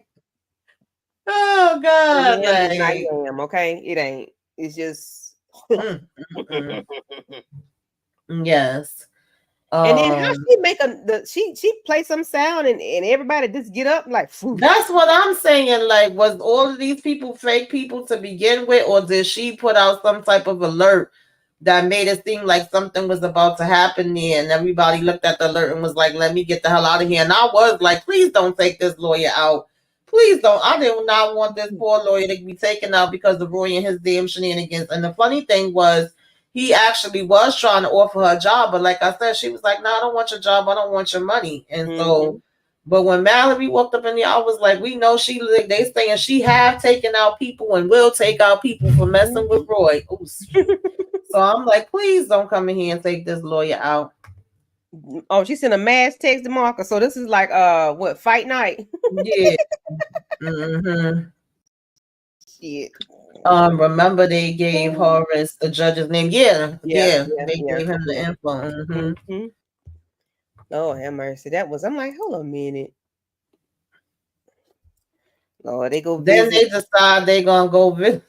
Oh God. Your yam is not yam, okay? It ain't. It's just yes. And then how she make she play some sound and everybody just get up like phew. That's what I'm saying. Like, was all of these people fake people to begin with, or did she put out some type of alert that made it seem like something was about to happen there, and everybody looked at the alert and was like, let me get the hell out of here? And I was like, please don't take this lawyer out. Please don't. I did not want this poor lawyer to be taken out because of Roy and his damn shenanigans. And the funny thing was, he actually was trying to offer her a job, but like I said, she was like, no, I don't want your job. I don't want your money. And so, but when Mallerie walked up in there, I was like, we know they saying she have taken out people and will take out people for messing with Roy. Ooh, so I'm like, please don't come in here and take this lawyer out. Oh, she sent a mass text to Marcus. So this is like what, fight night? Yeah. Shit. Remember they gave Horace the judge's name? Yeah. They gave him the info. Oh, have mercy. I'm like, hold a minute. Oh, they go visit. Then they decide they're gonna go visit.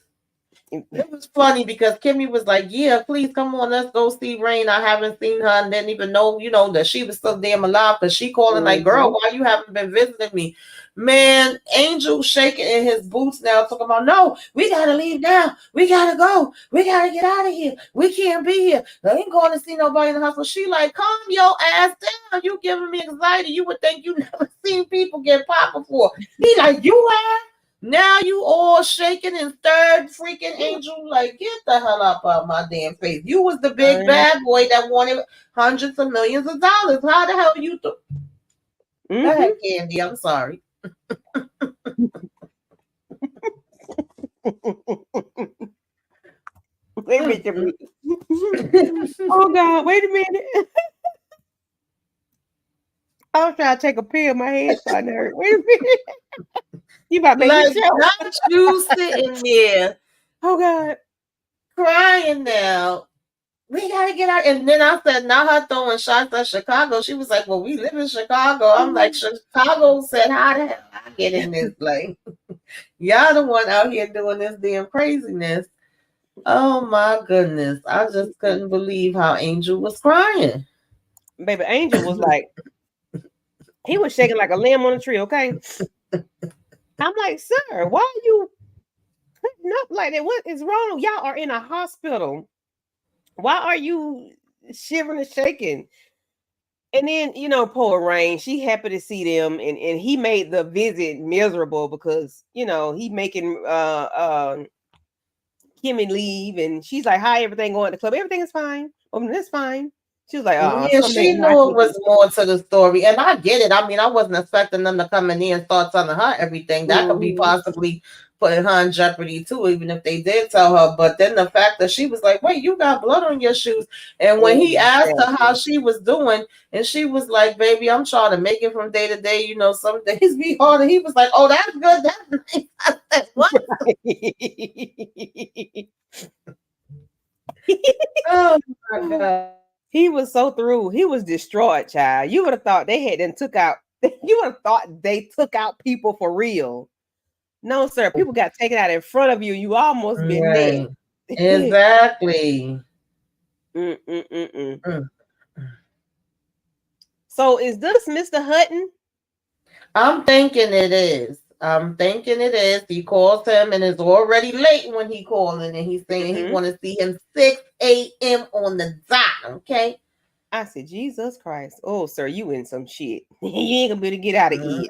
It was funny because Kimmie was like, yeah, please come on, let's go see Rain. I haven't seen her and didn't even know, that she was still damn alive, because she calling like, girl, why you haven't been visiting me? Man, Angel shaking in his boots now, talking about, no, we gotta leave now. We gotta go. We gotta get out of here. We can't be here. I ain't going to see nobody in the hospital. She like, calm your ass down. You giving me anxiety. You would think you never seen people get popped before. He like, you have? Now you all shaking and stirred, freaking Angel. Like, get the hell up out my damn face. You was the big bad boy that wanted hundreds of millions of dollars. How the hell you Go ahead, Candy. I'm sorry. Wait a minute. Oh God, wait a minute. I was trying to take a pill. My head starting to hurt. Wait a minute. You about to make me not you sitting there. Oh God. Crying now. We gotta get out. And then I said, now her throwing shots at Chicago. She was like, well, we live in Chicago. I'm like, Chicago said, how the hell I get in this? Like, y'all the one out here doing this damn craziness. Oh my goodness. I just couldn't believe how Angel was crying. Baby, Angel was like, he was shaking like a limb on a tree, okay? I'm like, sir, why are you putting up like that? What is wrong? Y'all are in a hospital. Why are you shivering and shaking? And then, poor Rain, she happy to see them, and he made the visit miserable because, he making Kimmie leave, and she's like, hi, everything going to the club? Everything is fine. That's fine. She was like, yeah, she knew it was more to the story. And I get it. I mean, I wasn't expecting them to come in here and start telling her everything. That could be possibly putting her in jeopardy too, even if they did tell her. But then the fact that she was like, wait, you got blood on your shoes. And when he asked her how she was doing, and she was like, baby, I'm trying to make it from day to day. Some days be harder. He was like, oh, that's good. That's nice. I said, what? Oh my God. He was so through. He was distraught, child. You would have thought they had then took out. You would have thought they took out people for real. No, sir. People got taken out in front of you. You almost been dead. Exactly. So is this Mr. Hutton? I'm thinking it is. I'm thinking it is. He calls him and it's already late when he calling and he's saying he want to see him 6 a.m. on the dot. Okay. I said, Jesus Christ. Oh, sir, you in some shit. You ain't gonna be able to get out of it.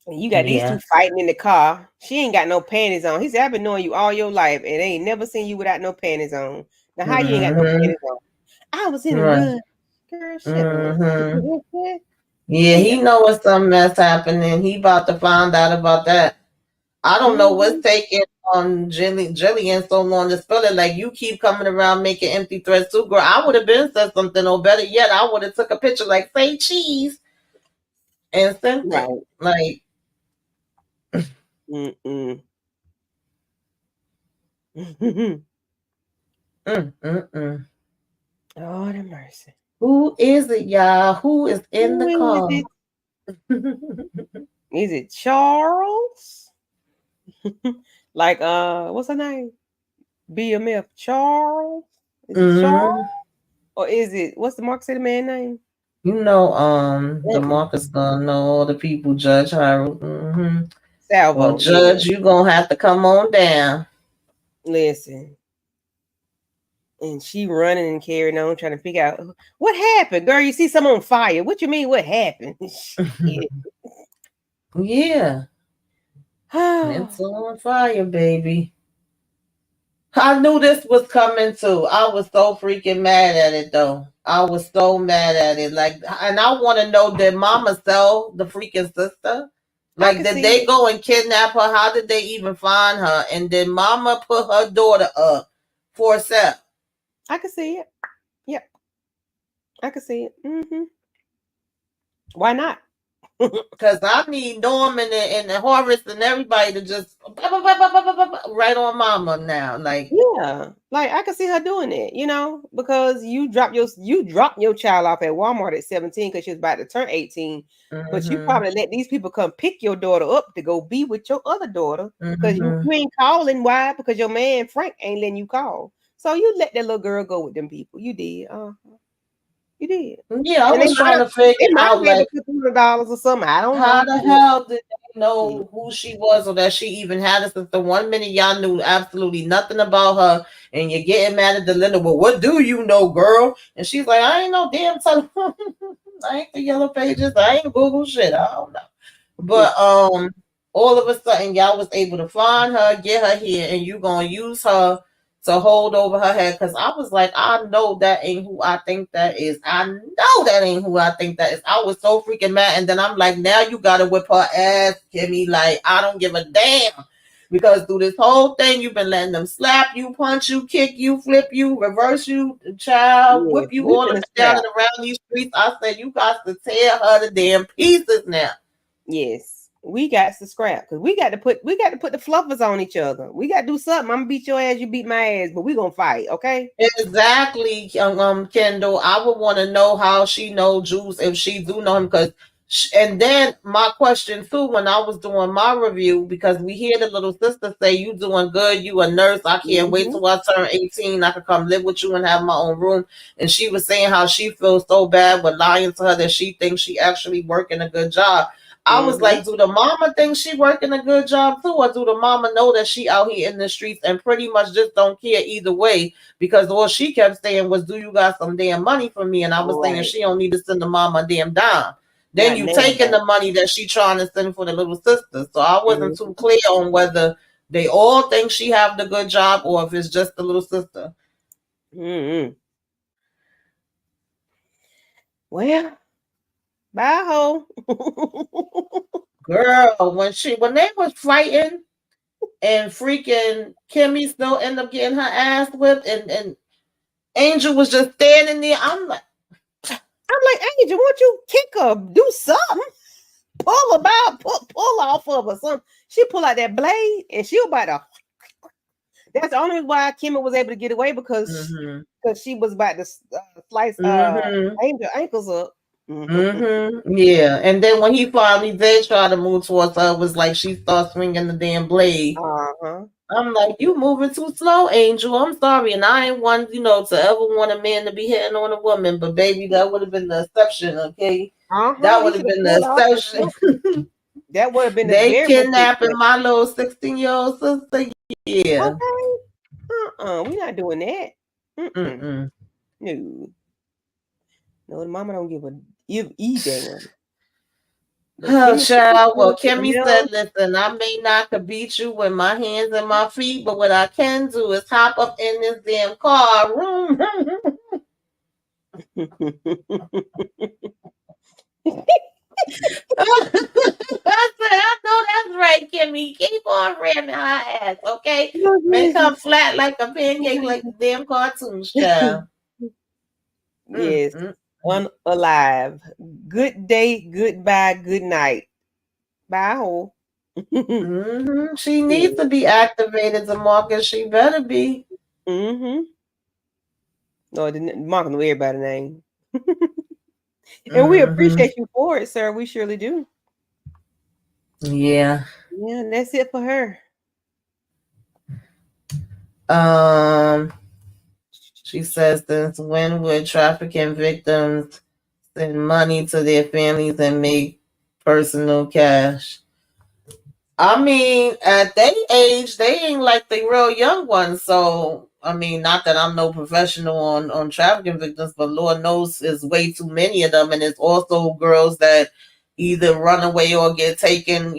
And you got these two fighting in the car. She ain't got no panties on. He said, I've been knowing you all your life and ain't never seen you without no panties on. Now, how you ain't got no panties on? I was in a rush. Girl, shut up. Yeah, he know what something that's happening. He about to find out about that. I don't know what's taking on Jillian so long to spell it. Like you keep coming around making empty threats too, girl. I would have been said something, or better yet, I would have took a picture like say cheese and sent it. Like Lord have mercy. Who is it, y'all? Who is in the car? Is it Charles? Like what's her name? BMF Charles? Is it Charles? Or is it what's the Mark City man name? You know, the Marcus gonna know all the people, Judge Harold. Salvo. Well, Judge, you gonna have to come on down. Listen. And she running and carrying on, trying to figure out what happened. Girl, you see someone on fire. What you mean, what happened? Yeah. It's on fire, baby. I knew this was coming too. I was so freaking mad at it though. I was so mad at it. Like, and I want to know, did Mama sell the freaking sister? Like, did they go and kidnap her? How did they even find her? And did Mama put her daughter up for sale? I can see it. Yep. I can see it. Why not? Because I need Norman and Horace and everybody to just right on Mama now. Like, yeah, like I can see her doing it, because you dropped your child off at Walmart at 17 because she was about to turn 18. But you probably let these people come pick your daughter up to go be with your other daughter because you ain't calling. Why? Because your man Frank ain't letting you call. So you let that little girl go with them people. You did. You did. Yeah, I was trying to figure out like $200 or something. I don't know. How the hell did they know who she was or that she even had a sister? 1 minute y'all knew absolutely nothing about her, and you're getting mad at the Linda. Well, what do you know, girl? And she's like, I ain't no damn telephone. I ain't the yellow pages. I ain't Google shit. I don't know. But all of a sudden y'all was able to find her, get her here, and you gonna use her to hold over her head. Because I was like, I know that ain't who I think that is. I know that ain't who I think that is. I was so freaking mad. And then I'm like, now you gotta whip her ass, Kimmie. Like, I don't give a damn. Because through this whole thing, you've been letting them slap you, punch you, kick you, flip you, reverse you, child, whip you all up down and around these streets. I said, you got to tear her to damn pieces now. Yes, we got to scrap because we got to put the fluffers on each other. We got to do something. I'm gonna beat your ass, you beat my ass, but we gonna fight, okay? Exactly, Kendall. I would want to know how she know Juice if she do know him, because. And then my question too, when I was doing my review, because we hear the little sister say, you doing good, you a nurse, I can't wait till I turn 18, I could come live with you and have my own room. And she was saying how she feels so bad with lying to her that she thinks she actually working a good job. I was like, do the mama think she working a good job too, or do the mama know that she out here in the streets and pretty much just don't care either way? Because all she kept saying was, do you got some damn money for me? And I was saying she don't need to send the mama a damn dime. Then you taking the money that she trying to send for the little sister. So I wasn't too clear on whether they all think she have the good job or if it's just the little sister. Well, bye ho. Girl, when they was fighting and freaking Kimmie still ended up getting her ass whipped and Angel was just standing there. I'm like, Angel, won't you kick her? Do something. Pull about, pull off of her. Something. She pull out that blade and she was about to. That's the only reason why Kimmie was able to get away because she was about to slice Angel ankles up. Yeah, and then when he finally did try to move towards her, it was like she started swinging the damn blade. I'm like, you moving too slow, Angel. I'm sorry, and I ain't one, to ever want a man to be hitting on a woman, but baby, that would have been the exception, okay? That would He have could have been pulled the off the assertion. That would have been the They very kidnapping ridiculous. my little 16-year-old sister. Yeah. Okay. We're not doing that. Mm-mm. No. No, the mama don't give a damn. But Oh, Kimmie child. Well, took Kimmie said, listen, I may not could beat you with my hands and my feet, but what I can do is hop up in this damn car. Room. I said, I know that's right, Kimmie. Keep on ramming her ass, okay? Make her flat like a pancake, like the damn cartoons, child. Yes. Unalive. Good day, goodbye, good night. Bye, ho. She needs to be activated, Marcus. She better be. No, Mark know everybody's name. And we appreciate you for it, sir. We surely do. Yeah. Yeah, and that's it for her. She says, since when would trafficking victims send money to their families and make personal cash? I mean, at their age, they ain't like the real young ones. So, I mean, not that I'm no professional on trafficking victims, but Lord knows there's way too many of them. And it's also girls that either run away or get taken,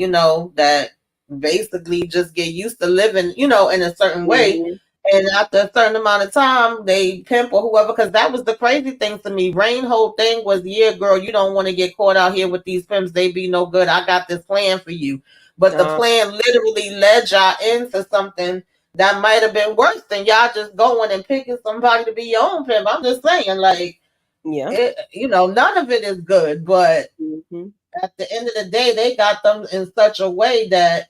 that basically just get used to living, in a certain way. And after a certain amount of time, they pimp or whoever, because that was the crazy thing to me. Rain whole thing was, yeah, girl, you don't want to get caught out here with these pimps. They be no good. I got this plan for you. But the plan literally led y'all into something that might have been worse than y'all just going and picking somebody to be your own pimp. I'm just saying, like, none of it is good. But at the end of the day, they got them in such a way that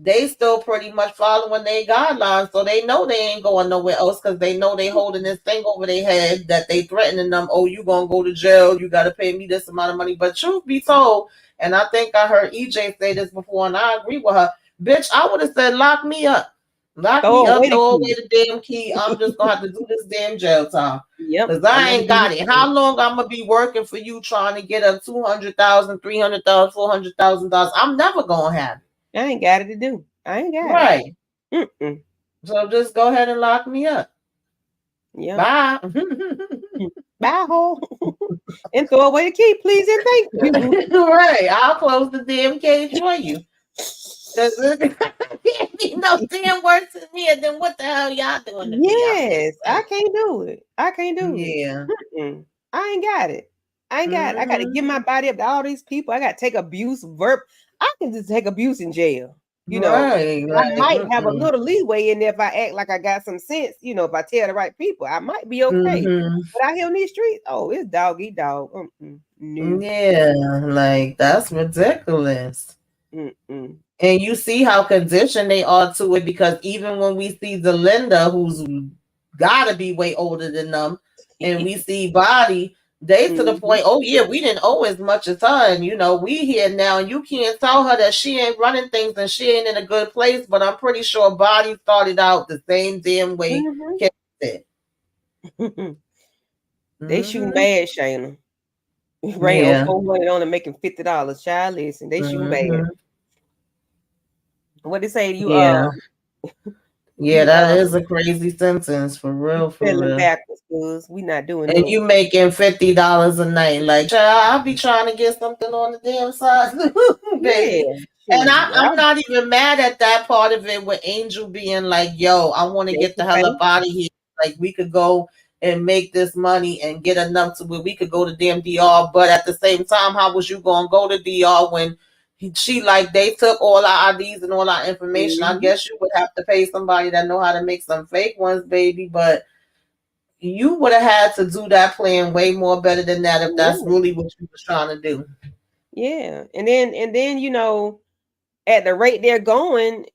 they still pretty much following their guidelines, so they know they ain't going nowhere else because they know they holding this thing over their head that they threatening them. Oh, you gonna go to jail? You got to pay me this amount of money. But truth be told, and I think I heard EJ say this before, and I agree with her. Bitch, I would have said, lock me up. Lock me up, throw away the damn key. I'm just gonna have to do this damn jail time. Because I ain't got it. How long I'm gonna be working for you trying to get a $200,000, $300,000, $400,000? I'm never gonna have it. I ain't got it to do. I ain't got it. Right. So just go ahead and lock me up. Yeah. Bye. Bye, ho. And throw away the key, please and thank you. Right. I'll close the damn cage for you. Can't be no damn worse in here than what the hell y'all doing to me. Yes, I can't do it. I can't do it. Yeah. I ain't got it. I ain't got it. I got to give my body up to all these people. I got to take abuse, I can just take abuse in jail. Right, I might have a little leeway in there if I act like I got some sense. If I tell the right people, I might be okay. But out here on these streets, it's dog eat dog. No. Yeah, like that's ridiculous. And you see how conditioned they are to it, because even when we see Delinda, who's gotta be way older than them, and we see Body, they to the point, oh yeah, we didn't owe as much as her, and we here now, and you can't tell her that she ain't running things and she ain't in a good place. But I'm pretty sure Body started out the same damn way. They shooting bad, Shayna. Ran 400 on and making $50. Child, listen, they shooting bad. What they say to you? Yeah, that is a crazy sentence, for real. For real. Backwards, cause we not doing. And you making $50 a night, like, I'll be trying to get something on the damn side, baby. Yeah, and I'm not even mad at that part of it, with Angel being like, "Yo, I want to get the hell up out of here. Like, we could go and make this money and get enough to where we could go to damn DR." But at the same time, how was you gonna go to DR when she like they took all our IDs and all our information? I guess you would have to pay somebody that know how to make some fake ones, baby. But you would have had to do that plan way more better than that if that's really what you was trying to do. Yeah, and then at the rate they're going,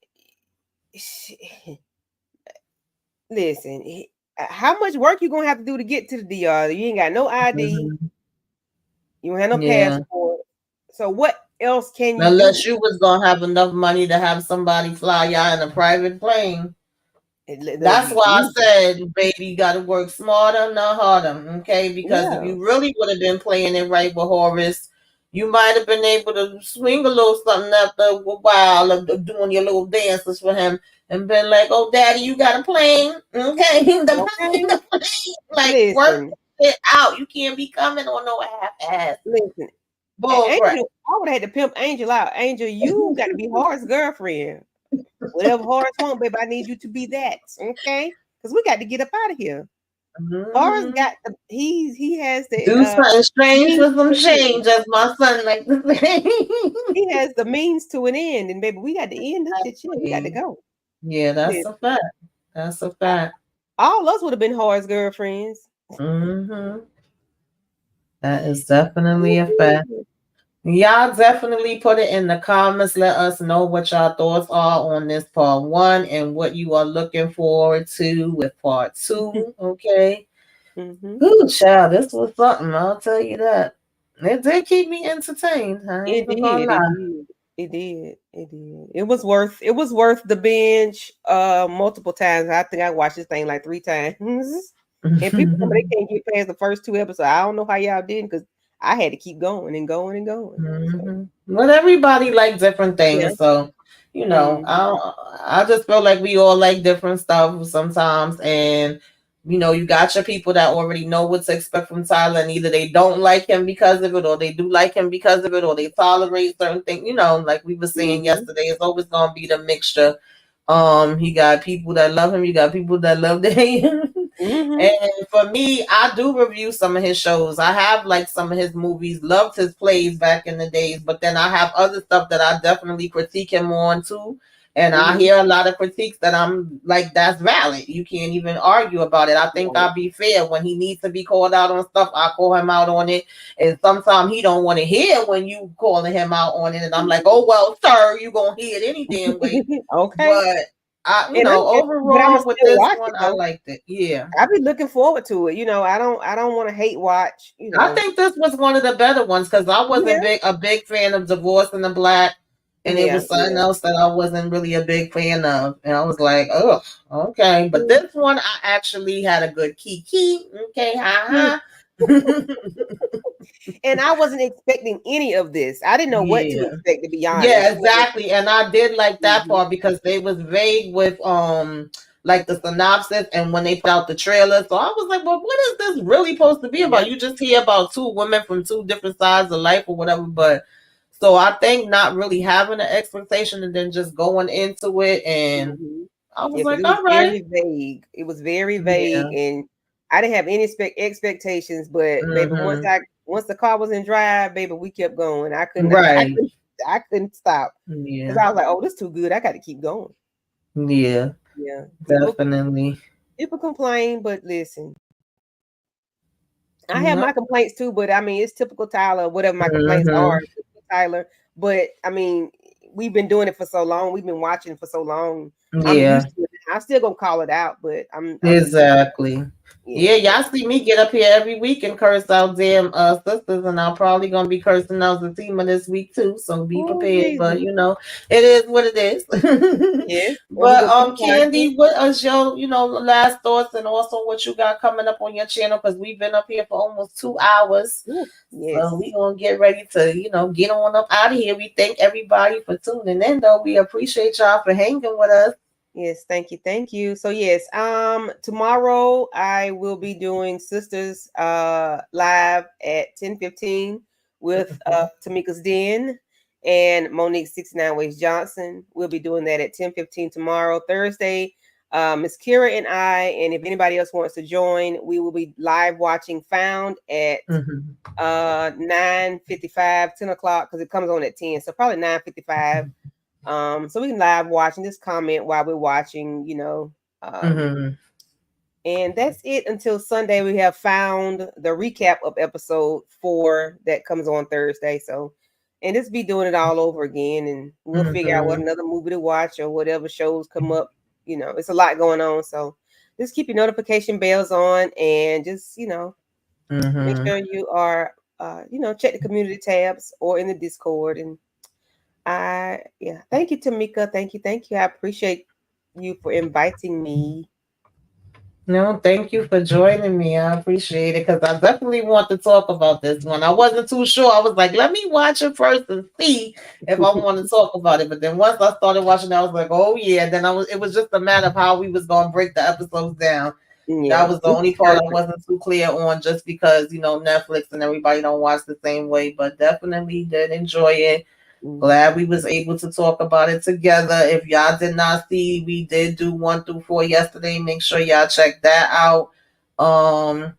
listen, how much work you gonna have to do to get to the DR? You ain't got no ID. You don't have no passport. So what else can you unless do? you was gonna have enough money to have somebody fly y'all in a private plane? That's why I said, baby, you got to work smarter, not harder, okay? Because if you really would have been playing it right with Horace, you might have been able to swing a little something after a while of doing your little dances for him and been like, oh, daddy, you got a plane? Okay. Okay. The plane. Like, work Listen, it out. You can't be coming on no half-ass listen. bull crap. Angel, I would have had to pimp Angel out. Angel, you got to be Horace's girlfriend. Whatever Horace want, baby, I need you to be that. Okay? Because we got to get up out of here. Horace got the he has the Do something strange means with some to an end. change, as my son like to say. He has the means to an end, and baby, we got to end this shit. We got to go. Yeah, that's Listen, a fact. That's a fact. all us would have been Horace's girlfriends. That is definitely a fact. Y'all definitely put it in the comments. Let us know what y'all thoughts are on this part 1 and what you are looking forward to with part 2. Okay. Ooh, child, this was something. I'll tell you that. It did keep me entertained. I ain't It even gonna did. lie. It did. It did. It did. It was worth. It was worth the binge. Multiple times. I think I watched this thing like 3 times. And people tell me they can't get past the first 2 episodes. I don't know how y'all did because I had to keep going and going and going. So, But everybody like different yeah. things, so you know, I just feel like we all like different stuff sometimes, and you know, you got your people that already know what to expect from Tyler, and either they don't like him because of it, or they do like him because of it, or they tolerate certain things. You know, like we were saying yesterday, it's always gonna be the mixture. He got people that love him, you got people that love to hate him. And for me, I do review some of his shows. I have like some of his movies, loved his plays back in the days, but then I have other stuff that I definitely critique him on too. And I hear a lot of critiques that I'm like, that's valid. You can't even argue about it. I think I'll be fair. When he needs to be called out on stuff, I call him out on it. And sometimes he don't want to hear when you calling him out on it. And I'm like, oh well, sir, you gonna hear it any damn way. Okay. But But I'm overall with still this watch one, it I though. liked it. Yeah. I've been looking forward to it. I don't want to hate watch. I think this was one of the better ones because I wasn't a big fan of Divorce in the Black, and it was something else that I wasn't really a big fan of, and I was like, oh, okay. But this one, I actually had a good key. Okay, ha. And I wasn't expecting any of this. I didn't know what to expect, to be honest. Yeah, exactly. And I did like that part because they was vague with like the synopsis and when they put out the trailer. So I was like, well, what is this really supposed to be about? You just hear about 2 women from 2 different sides of life or whatever. But so I think not really having an expectation and then just going into it, and I was like, it was all right. very vague. It was very vague, and I didn't have any expectations. But baby, once the car was in drive, baby, we kept going. I couldn't stop because I was like, oh, this is too good. I got to keep going. Yeah, definitely. People complain, but listen, I have my complaints too. But I mean, it's typical Tyler. Whatever my complaints are, Tyler. But I mean, we've been doing it for so long. We've been watching for so long. I'm used to it. I'm still gonna call it out, but I'm exactly. Yeah, y'all see me get up here every week and curse out damn sisters, and I'm probably gonna be cursing out the team this week too. So be prepared. But you know, it is what it is. Yes. But Candy, what is your last thoughts, and also what you got coming up on your channel? Because we've been up here for almost 2 hours. So we gonna get ready to get on up out of here. We thank everybody for tuning in, though. We appreciate y'all for hanging with us. Yes, thank you. So yes, tomorrow I will be doing Sisters live at 10:15 with Tamika's Den and Monique 69 Ways Johnson. We'll be doing that at 10:15 tomorrow. Thursday, Miss Kira and I, and if anybody else wants to join, we will be live watching Found at 9:55, 10 o'clock, because it comes on at 10. So probably 9:55. So we can live watch and just comment while we're watching, and that's it until Sunday. We have Found the recap of episode 4 that comes on Thursday. So, and just be doing it all over again, and we'll figure out what another movie to watch or whatever shows come up. It's a lot going on. So just keep your notification bells on and just, make sure you are, check the community tabs or in the Discord. And thank you, Tamika. Thank you. I appreciate you for inviting me. No, thank you for joining me. I appreciate it because I definitely want to talk about this one. I wasn't too sure. I was like, let me watch it first and see if I want to talk about it. But then once I started watching, I was like, oh yeah. Then I was. It was just a matter of how we was gonna break the episodes down. That Yeah. was the only part I wasn't too clear on, just because Netflix and everybody don't watch the same way. But definitely did enjoy it. Glad we was able to talk about it together. If y'all did not see, we did do 1 through 4 yesterday. Make sure y'all check that out. Um,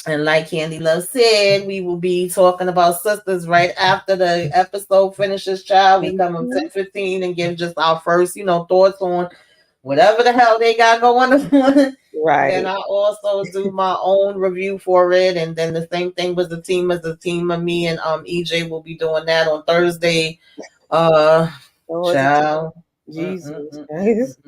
and like Candy Love said, we will be talking about sisters right after the episode finishes. Child, we come up 10:15 and give just our first, thoughts on whatever the hell they got going on. Right. Then I also do my own review for it, and then the same thing with the team as a team of me and EJ will be doing that on Thursday. Child. Jesus Christ.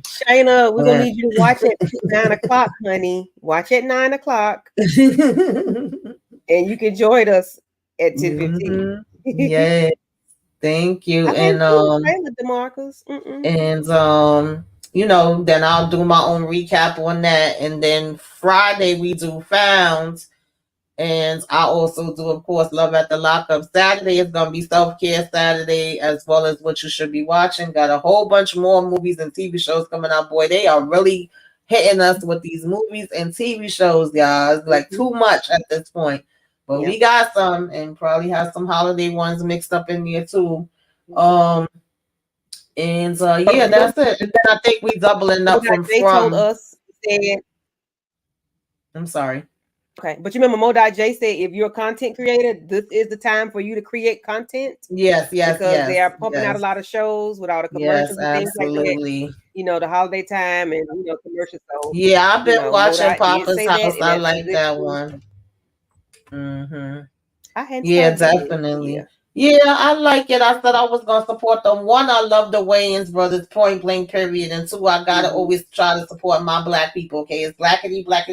Shayna, we're gonna need you to watch at 9 o'clock, honey. Watch at 9 o'clock. And you can join us at 10:15. Yeah. Thank you. And DeMarcus. then I'll do my own recap on that. And then Friday we do Found. And I also do, of course, Love at the Lockup. Saturday is going to be Self-Care Saturday, as well as What You Should Be Watching. Got a whole bunch more movies and TV shows coming out. Boy, they are really hitting us with these movies and TV shows, y'all. It's like too much at this point. But we got some, and probably have some holiday ones mixed up in there too. Yeah, that's it. And then I think we doubling up from. They told us. I'm sorry. Okay, but you remember Mo.J said if you're a content creator, this is the time for you to create content. Yes, because they are pumping out a lot of shows with all the commercials and things like that. The holiday time and commercials. So, yeah, I've been watching Papa's House. I like that one. Yeah, definitely. Yeah, I like it. I said I was gonna support them. One, I love the Wayans brothers, point blank, period. And two, I gotta always try to support my black people. Okay, it's blackity black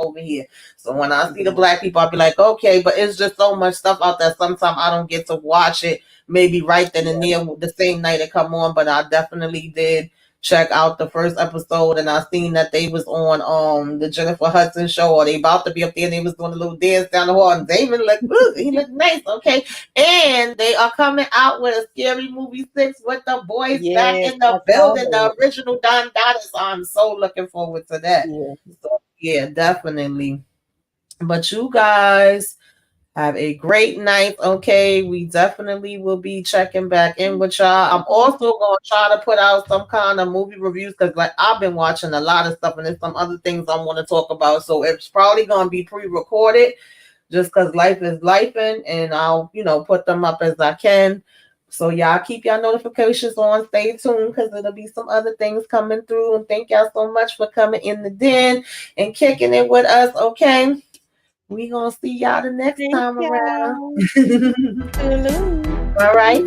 over here. So when I see the black people, I'll be like, okay, but it's just so much stuff out there. Sometimes I don't get to watch it. Maybe right then and there, the same night it come on. But I definitely did check out the first episode, and I seen that they was on the Jennifer Hudson show, or they about to be up there, and they was doing a little dance down the hall, and David looked, he looked nice, okay. And they are coming out with a Scary Movie 6 with the boys back in the building, the original Don Dottis. I'm so looking forward to that. So, yeah, definitely. But you guys have a great night. Okay, we definitely will be checking back in with y'all. I'm also gonna try to put out some kind of movie reviews, because like I've been watching a lot of stuff, and there's some other things I want to talk about. So it's probably gonna be pre-recorded, just because life is lifing, and I'll put them up as I can. So y'all keep y'all notifications on. Stay tuned, because it'll be some other things coming through. And thank y'all so much for coming in the den and kicking it with us. Okay. We gonna see y'all the next time around. All right,